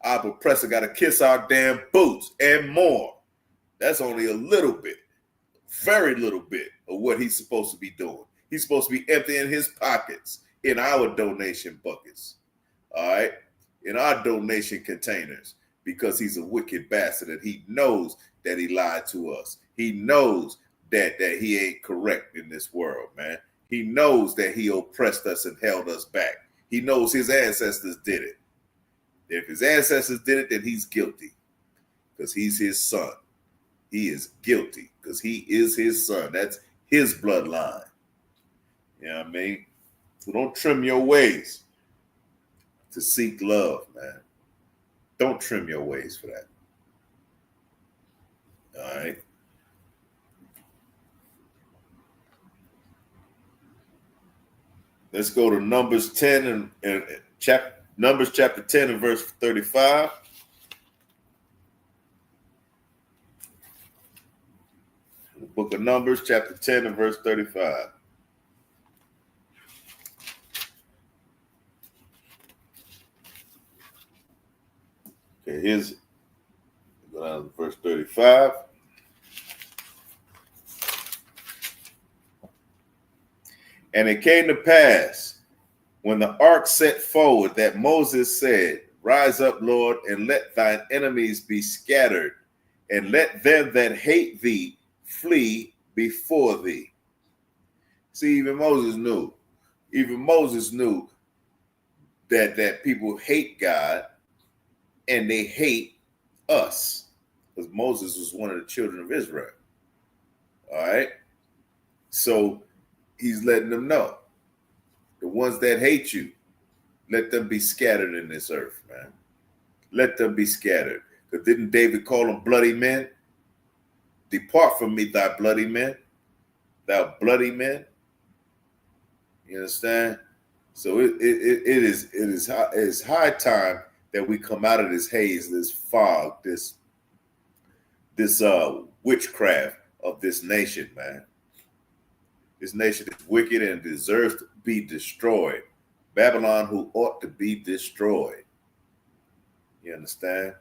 Our oppressor got to kiss our damn boots and more. That's only a little bit, very little bit of what he's supposed to be doing. He's supposed to be emptying his pockets in our donation buckets. All right? In our donation containers, because he's a wicked bastard and he knows that he lied to us. He knows that he ain't correct in this world, man. He knows that he oppressed us and held us back. He knows his ancestors did it. If his ancestors did it, then he's guilty because he's his son. He is guilty because he is his son. That's his bloodline. You know what I mean? So don't trim your ways to seek love, man. Don't trim your ways for that. All right? Let's go to Numbers 10 and Numbers chapter 10 and verse 35. The book of Numbers chapter 10 and verse 35. Okay, here's verse 35. And it came to pass when the ark set forward that Moses said, Rise up, Lord, and let thine enemies be scattered, and let them that hate thee flee before thee. See, even Moses knew. Even Moses knew that people hate God and they hate us. Because Moses was one of the children of Israel. All right? So he's letting them know. The ones that hate you, let them be scattered in this earth, man. Let them be scattered. Because didn't David call them bloody men? Depart from me, thy bloody men. Thou bloody men. You understand? So it is high time that we come out of this haze, this fog, this witchcraft of this nation, man. This nation is wicked and deserves to be destroyed. Babylon, who ought to be destroyed. You understand?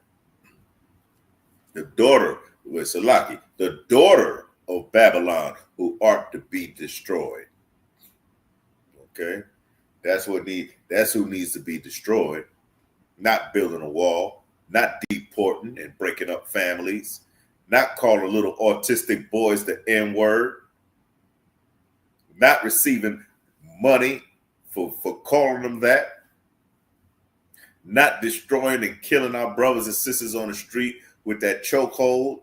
The daughter, with Salaki, the daughter of Babylon, who ought to be destroyed. Okay? That's who needs to be destroyed. Not building a wall, not deporting and breaking up families, not calling little autistic boys the N-word, not receiving money for calling them that, not destroying and killing our brothers and sisters on the street with that chokehold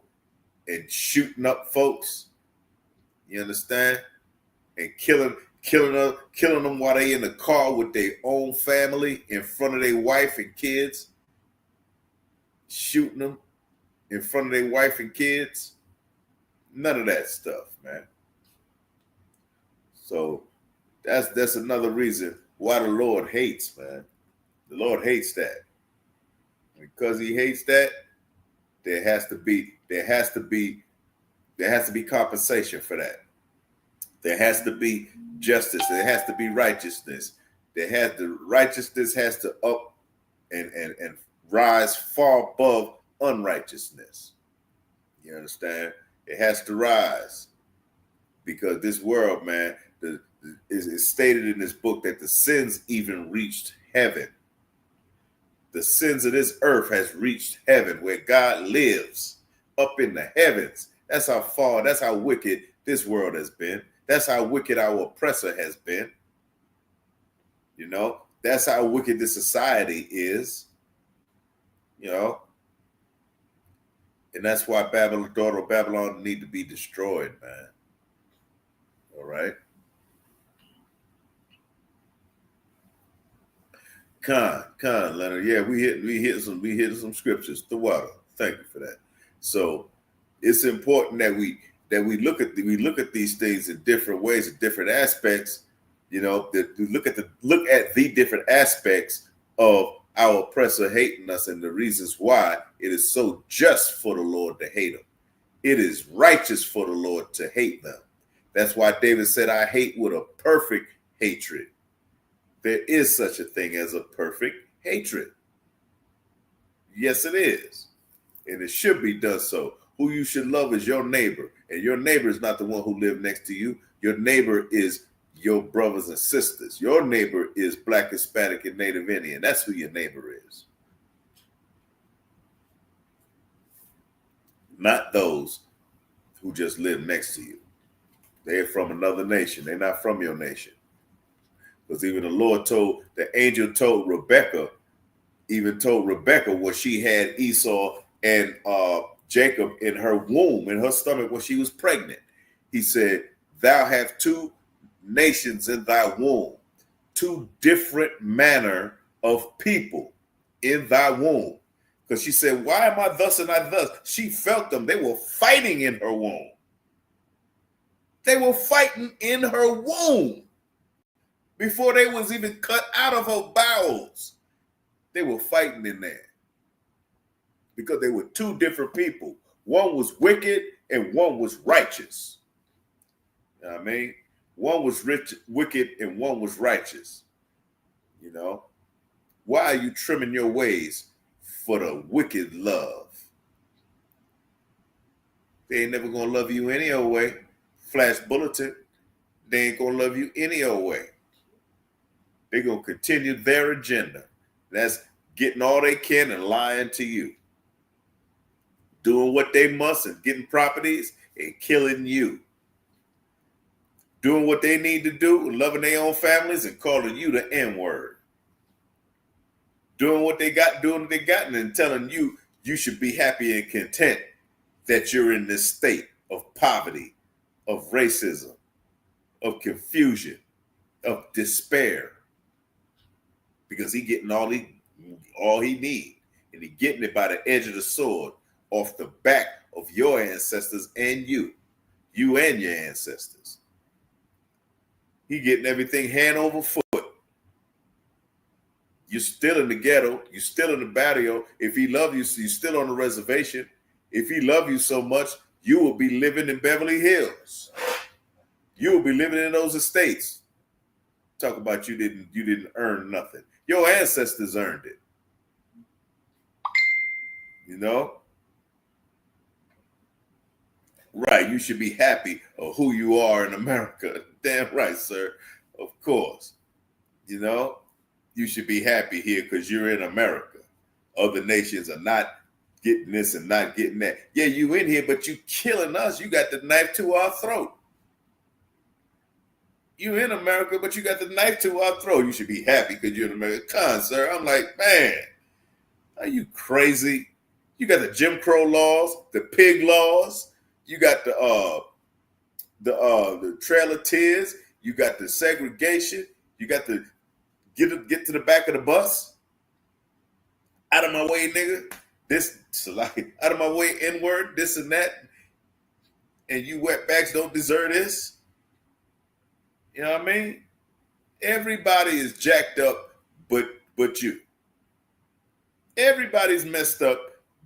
and shooting up folks. You understand? And killing them while they in the car with their own family in front of their wife and kids. Shooting them in front of their wife and kids. None of that stuff, man. So that's another reason why the Lord hates, man. The Lord hates that. Because he hates that, there has to be compensation for that. There has to be justice. There has to be righteousness. Righteousness has to up and rise far above unrighteousness. You understand? It has to rise. Because this world, man, is stated in this book that the sins even reached heaven. The sins of this earth has reached heaven, where God lives up in the heavens. That's how far, that's how wicked this world has been. That's how wicked our oppressor has been. You know, that's how wicked this society is. You know, and that's why Babylon, daughter of Babylon, need to be destroyed, man. All right. Khan, Leonard. Yeah, we hit some scriptures. The water. Thank you for that. So it's important that we look at these things in different ways, in different aspects. You know, that we look at the different aspects of our oppressor hating us and the reasons why it is so just for the Lord to hate them. It is righteous for the Lord to hate them. That's why David said, I hate with a perfect hatred. There is such a thing as a perfect hatred. Yes, it is. And it should be done so. Who you should love is your neighbor. And your neighbor is not the one who lives next to you. Your neighbor is your brothers and sisters. Your neighbor is Black, Hispanic, and Native Indian. That's who your neighbor is. Not those who just live next to you. They're from another nation. They're not from your nation. Because even the Lord the angel told Rebecca what she had Esau and Jacob in her womb, in her stomach when she was pregnant. He said, thou have two nations in thy womb, two different manner of people in thy womb. Because she said, why am I thus and I thus? She felt them. They were fighting in her womb. They were fighting in her womb before they was even cut out of her bowels. They were fighting in there because they were two different people. One was wicked and one was righteous. You know what I mean? One was wicked and one was righteous. You know? Why are you trimming your ways for the wicked love? They ain't never gonna love you any old way. Flash bulletin. They ain't gonna love you any old way. They're gonna continue their agenda. That's getting all they can and lying to you. Doing what they must and getting properties and killing you. Doing what they need to do, loving their own families and calling you the N-word. Doing what they got, and then telling you you should be happy and content that you're in this state of poverty, of racism, of confusion, of despair. Because he getting all he need, and he getting it by the edge of the sword off the back of your ancestors and you and your ancestors. He getting everything hand over foot. You're still in the ghetto. You're still in the barrio. If he love you, so you're still on the reservation. If he love you so much, you will be living in Beverly Hills. You will be living in those estates. Talk about you didn't earn nothing. Your ancestors earned it. You know? Right, you should be happy of who you are in America. Damn right, sir. Of course. You know? You should be happy here because you're in America. Other nations are not getting this and not getting that. Yeah, you in here, but you killing us. You got the knife to our throat. You in America, but you got the knife to our throat. You should be happy because you're in America. Come on, sir. I'm like, man, are you crazy? You got the Jim Crow laws, the pig laws. You got the Trail of Tears. You got the segregation. You got the get to the back of the bus. Out of my way, nigga. This like out of my way, N-word, this and that. And you wetbacks don't deserve this. You know what I mean? Everybody is jacked up, but you. Everybody's messed up,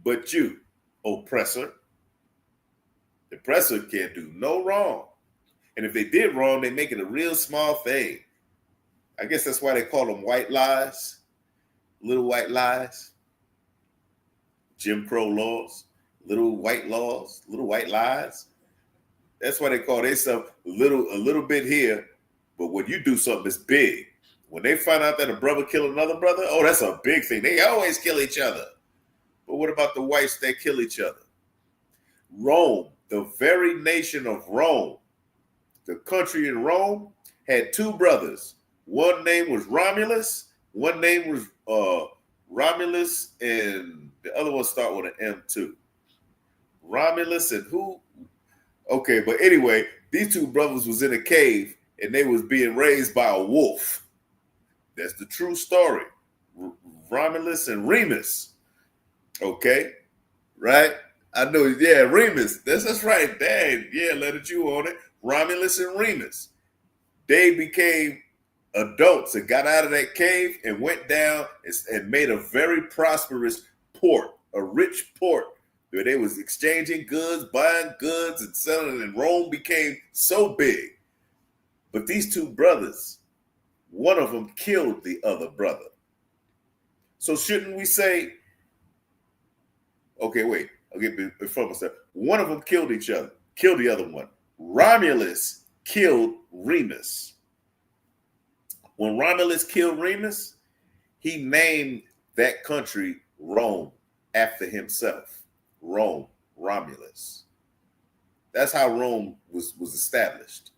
but you, oppressor. The oppressor can't do no wrong. And if they did wrong, they make it a real small thing. I guess that's why they call them white lies, little white lies. Jim Crow laws, little white lies. That's why they call themselves a little bit here, but when you do something that's big, when they find out that a brother killed another brother, oh, that's a big thing. They always kill each other. But what about the whites that kill each other? Rome, the very nation of Rome, the country in Rome, had two brothers. One name was Romulus. One name was Romulus, and the other one start with an M too. Romulus and who? Okay, but anyway, these two brothers was in a cave and they was being raised by a wolf. That's the true story. Romulus and Remus. Okay, right? I know, yeah, Remus. That's right. Dang, yeah, let it you on it. Romulus and Remus. They became adults and got out of that cave and went down and made a very prosperous port, a rich port, where they was exchanging goods, buying goods, and selling, and Rome became so big. But these two brothers, one of them killed the other brother. So shouldn't we say, okay, wait, I'll get before myself. One of them killed each other, killed the other one. Romulus killed Remus. When Romulus killed Remus, he named that country Rome after himself. Rome, Romulus. That's how Rome was established.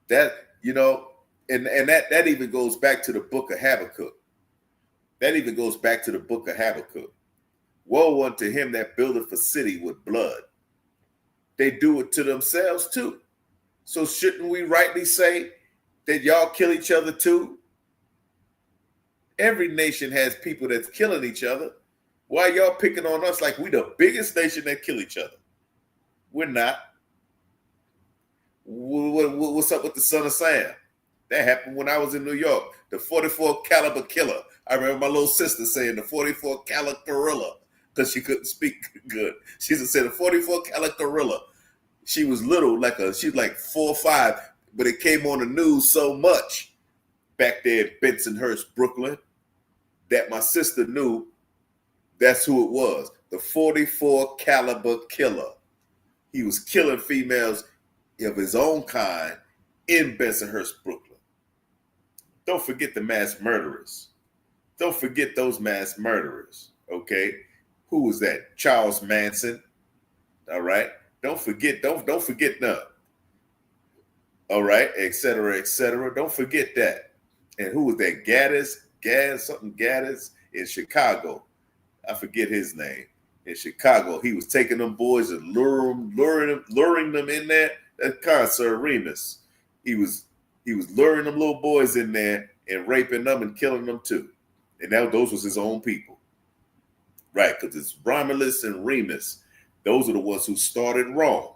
That, you know, and that even goes back to the book of Habakkuk. That even goes back to the book of Habakkuk. Woe unto him that buildeth a city with blood. They do it to themselves too. So shouldn't we rightly say that y'all kill each other too? Every nation has people that's killing each other. Why y'all picking on us like we the biggest nation that kill each other? We're not. What's up with the Son of Sam? That happened when I was in New York. The 44 caliber killer. I remember my little sister saying the 44 caliber gorilla because she couldn't speak good. She used to say the 44 caliber gorilla. She was little, she was like 4 or 5, but it came on the news so much back there in Bensonhurst, Brooklyn, that my sister knew that's who it was. The 44 caliber killer. He was killing females of his own kind in Bensonhurst, Brooklyn. Don't forget the mass murderers. Don't forget those mass murderers, okay? Who was that? Charles Manson, all right? Don't forget none, all right? Et cetera, et cetera. Don't forget that. And who was that? Gaddis in Chicago. I forget his name. In Chicago, he was taking them boys and luring them in there. That's Consul Remus. He was luring them little boys in there and raping them and killing them too. And those was his own people. Right, because it's Romulus and Remus. Those are the ones who started wrong.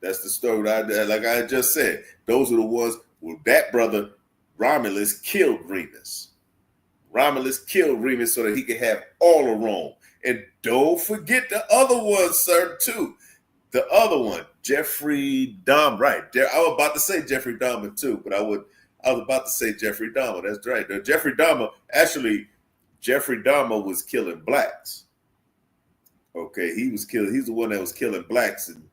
That's the story like I just said. Those are the ones where that brother, Romulus, killed Remus. Romulus killed Remus so that he could have all of Rome. And don't forget the other one, sir, too. The other one, Jeffrey Dahmer. Right. I was about to say Jeffrey Dahmer too, but I was about to say Jeffrey Dahmer. That's right. Now, Jeffrey Dahmer was killing blacks. Okay, he's the one that was killing blacks and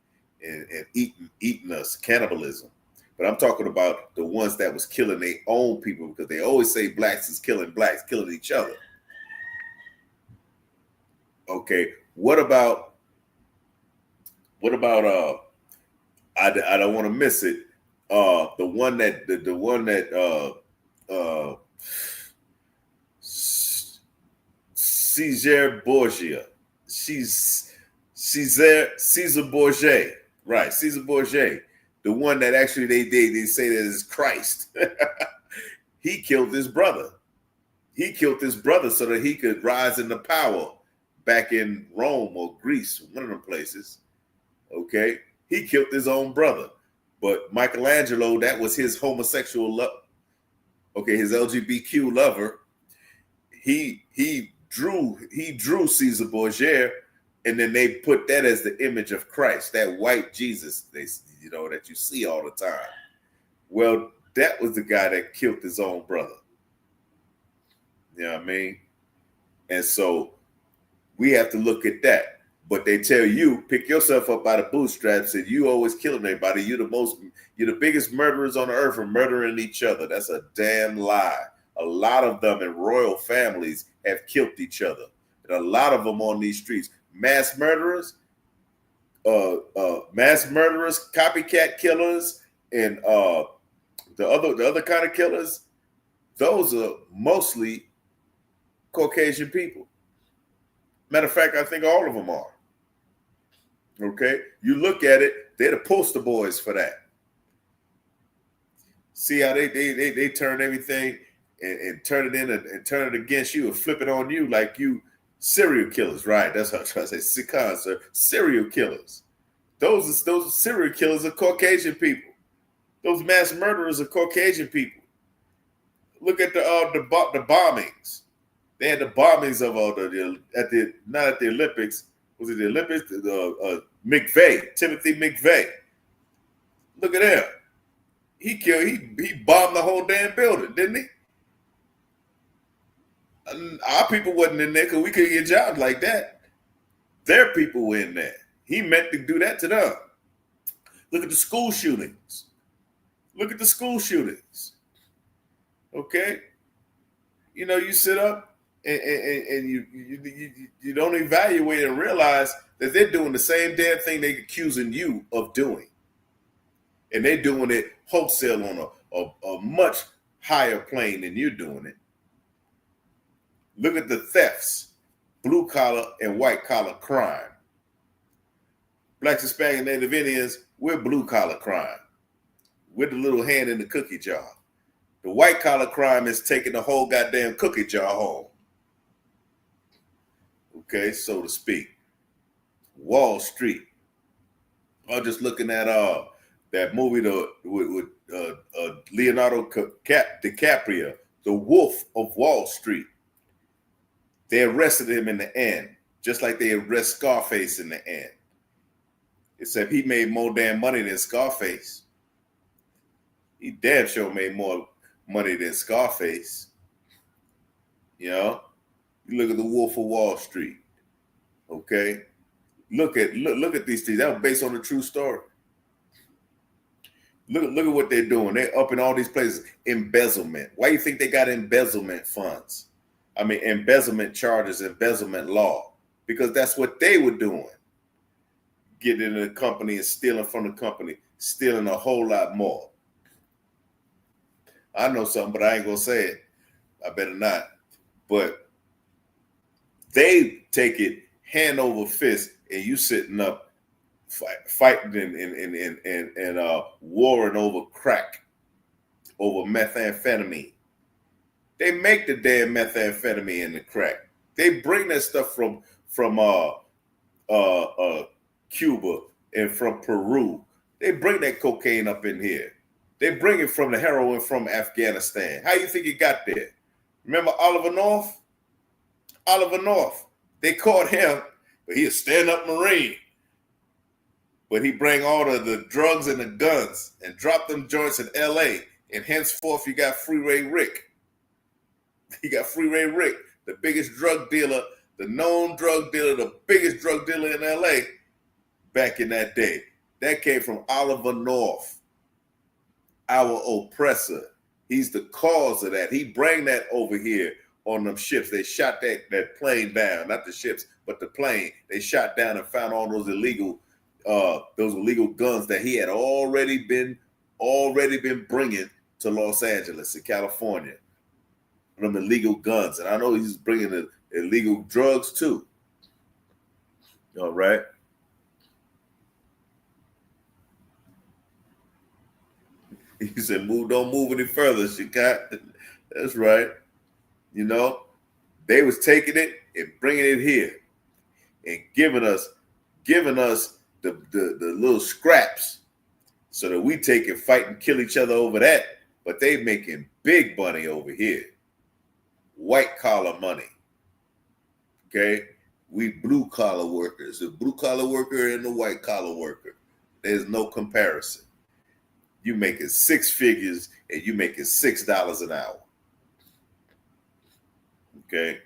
eating us, cannibalism. But I'm talking about the ones that was killing their own people, because they always say blacks is killing blacks, killing each other. Okay, what about I don't want to miss it. The one that Caesar Borgia. Caesar Borgia. Right, Caesar Borgia. The one that actually they say that is Christ. He killed his brother. He killed his brother so that he could rise into power back in Rome or Greece, one of them places. Okay, he killed his own brother. But Michelangelo, that was his homosexual love. Okay, his LGBTQ lover. He drew Caesar Borgia, and then they put that as the image of Christ, that white Jesus that you see all the time. Well, that was the guy that killed his own brother. You know what I mean? And so we have to look at that. But they tell you, pick yourself up by the bootstraps, and you always killing everybody. You're the biggest murderers on the earth for murdering each other. That's a damn lie. A lot of them in royal families have killed each other. And a lot of them on these streets. Mass murderers, copycat killers, and the other kind of killers, those are mostly Caucasian people. Matter of fact, I think all of them are. Okay, you look at it, they're the poster boys for that. See how they turn everything and turn it in and turn it against you and flip it on you like you serial killers, right? That's how I try to say sir. Serial killers. Those serial killers are Caucasian people. Those mass murderers are Caucasian people. Look at the bombings. They had the bombings of not at the Olympics. Was it the Olympics? McVeigh, Timothy McVeigh. Look at him. He bombed the whole damn building, didn't he? Our people wasn't in there because we couldn't get jobs like that. Their people were in there. He meant to do that to them. Look at the school shootings. Look at the school shootings. Okay? You sit up and you don't evaluate and realize that they're doing the same damn thing they're accusing you of doing, and they're doing it wholesale on a much higher plane than you're doing it. Look at the thefts, blue collar and white collar crime. Blacks, Hispanic, Native Indians, we're blue collar crime. We're the little hand in the cookie jar. The white collar crime is taking the whole goddamn cookie jar home. Okay, so to speak. Wall Street. I'm just looking at that movie with Leonardo DiCaprio, The Wolf of Wall Street. They arrested him in the end, just like they arrest Scarface in the end. Except he made more damn money than Scarface. He damn sure made more money than Scarface. You know? You look at The Wolf of Wall Street. Okay? Look at these things. That was based on a true story. Look at what they're doing. They're up in all these places. Embezzlement. Why do you think they got embezzlement funds? I mean, embezzlement charges, embezzlement law. Because that's what they were doing. Getting into the company and stealing from the company, stealing a whole lot more. I know something, but I ain't gonna say it. I better not. But they take it hand over fist, and you sitting up fighting and warring over crack, over methamphetamine. They make the damn methamphetamine and the crack. They bring that stuff from Cuba and from Peru. They bring that cocaine up in here. They bring it from the heroin from Afghanistan. How you think it got there? Remember Oliver North? Oliver North. They caught him, but he a stand-up Marine. But he bring all of the drugs and the guns and drop them joints in L.A. And henceforth, you got Freeway Rick. You got Freeway Rick, the biggest drug dealer, the known drug dealer, the biggest drug dealer in L.A. back in that day. That came from Oliver North, our oppressor. He's the cause of that. He bring that over here on them ships. They shot that plane down, not the ships, but the plane. They shot down and found all those illegal guns that he had already been bringing to Los Angeles and California. Them illegal guns, and I know he's bringing the illegal drugs too. All right. He said, don't move any further, Chicago. That's right. You know, they was taking it and bringing it here and giving us the little scraps so that we take and fight and kill each other over that. But they making big money over here. White collar money. Okay? We blue collar workers. The blue collar worker and the white collar worker. There's no comparison. You making six figures and you making $6 an hour. Okay?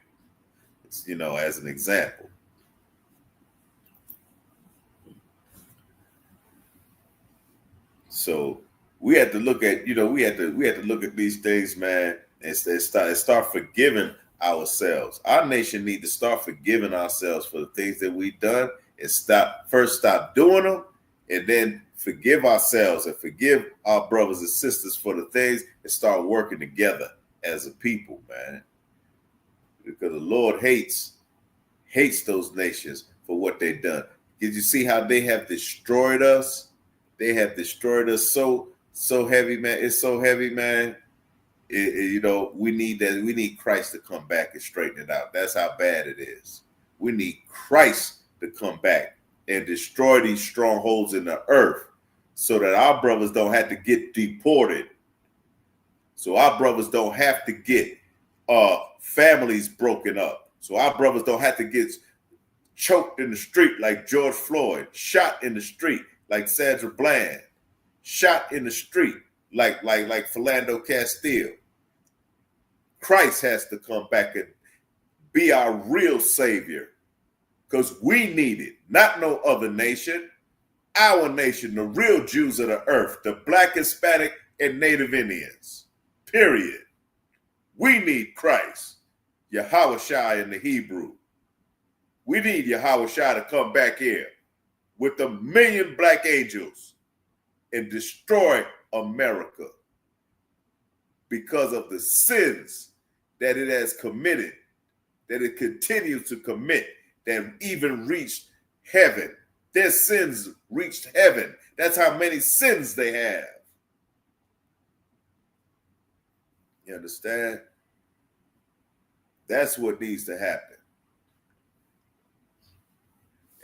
It's, as an example. So we had to look at, we had to look at these things, man, and start forgiving ourselves. Our nation need to start forgiving ourselves for the things that we've done and stop doing them, and then forgive ourselves and forgive our brothers and sisters for the things and start working together as a people, man. Because the Lord hates those nations for what they've done. Did you see how they have destroyed us? They have destroyed us so heavy, man. It's so heavy, man. We need that. We need Christ to come back and straighten it out. That's how bad it is. We need Christ to come back and destroy these strongholds in the earth so that our brothers don't have to get deported. So our brothers don't have to get families broken up. So our brothers don't have to get choked in the street like George Floyd, shot in the street like Sandra Bland, shot in the street like Philando Castile. Christ has to come back and be our real savior because we need it, not no other nation. Our nation, the real Jews of the earth, the Black, Hispanic, and Native Indians, period. We need Christ. Yahushua in the Hebrew. We need Yahushua to come back here with 1,000,000 black angels and destroy America because of the sins that it has committed, that it continues to commit, that even reached heaven. Their sins reached heaven. That's how many sins they have. You understand? That's what needs to happen.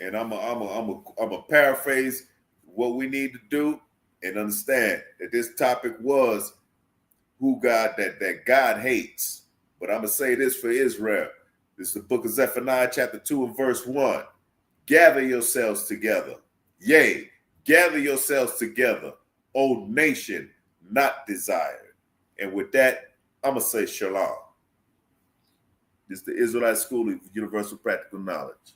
And I'm a paraphrase what we need to do and understand that this topic was who God that God hates. But I'm gonna say this for Israel. This is the book of Zephaniah, chapter 2 and verse 1. Gather yourselves together. Yea, gather yourselves together, O nation not desired. And with that, I'm gonna say shalom. This is the Israelite School of Universal Practical Knowledge.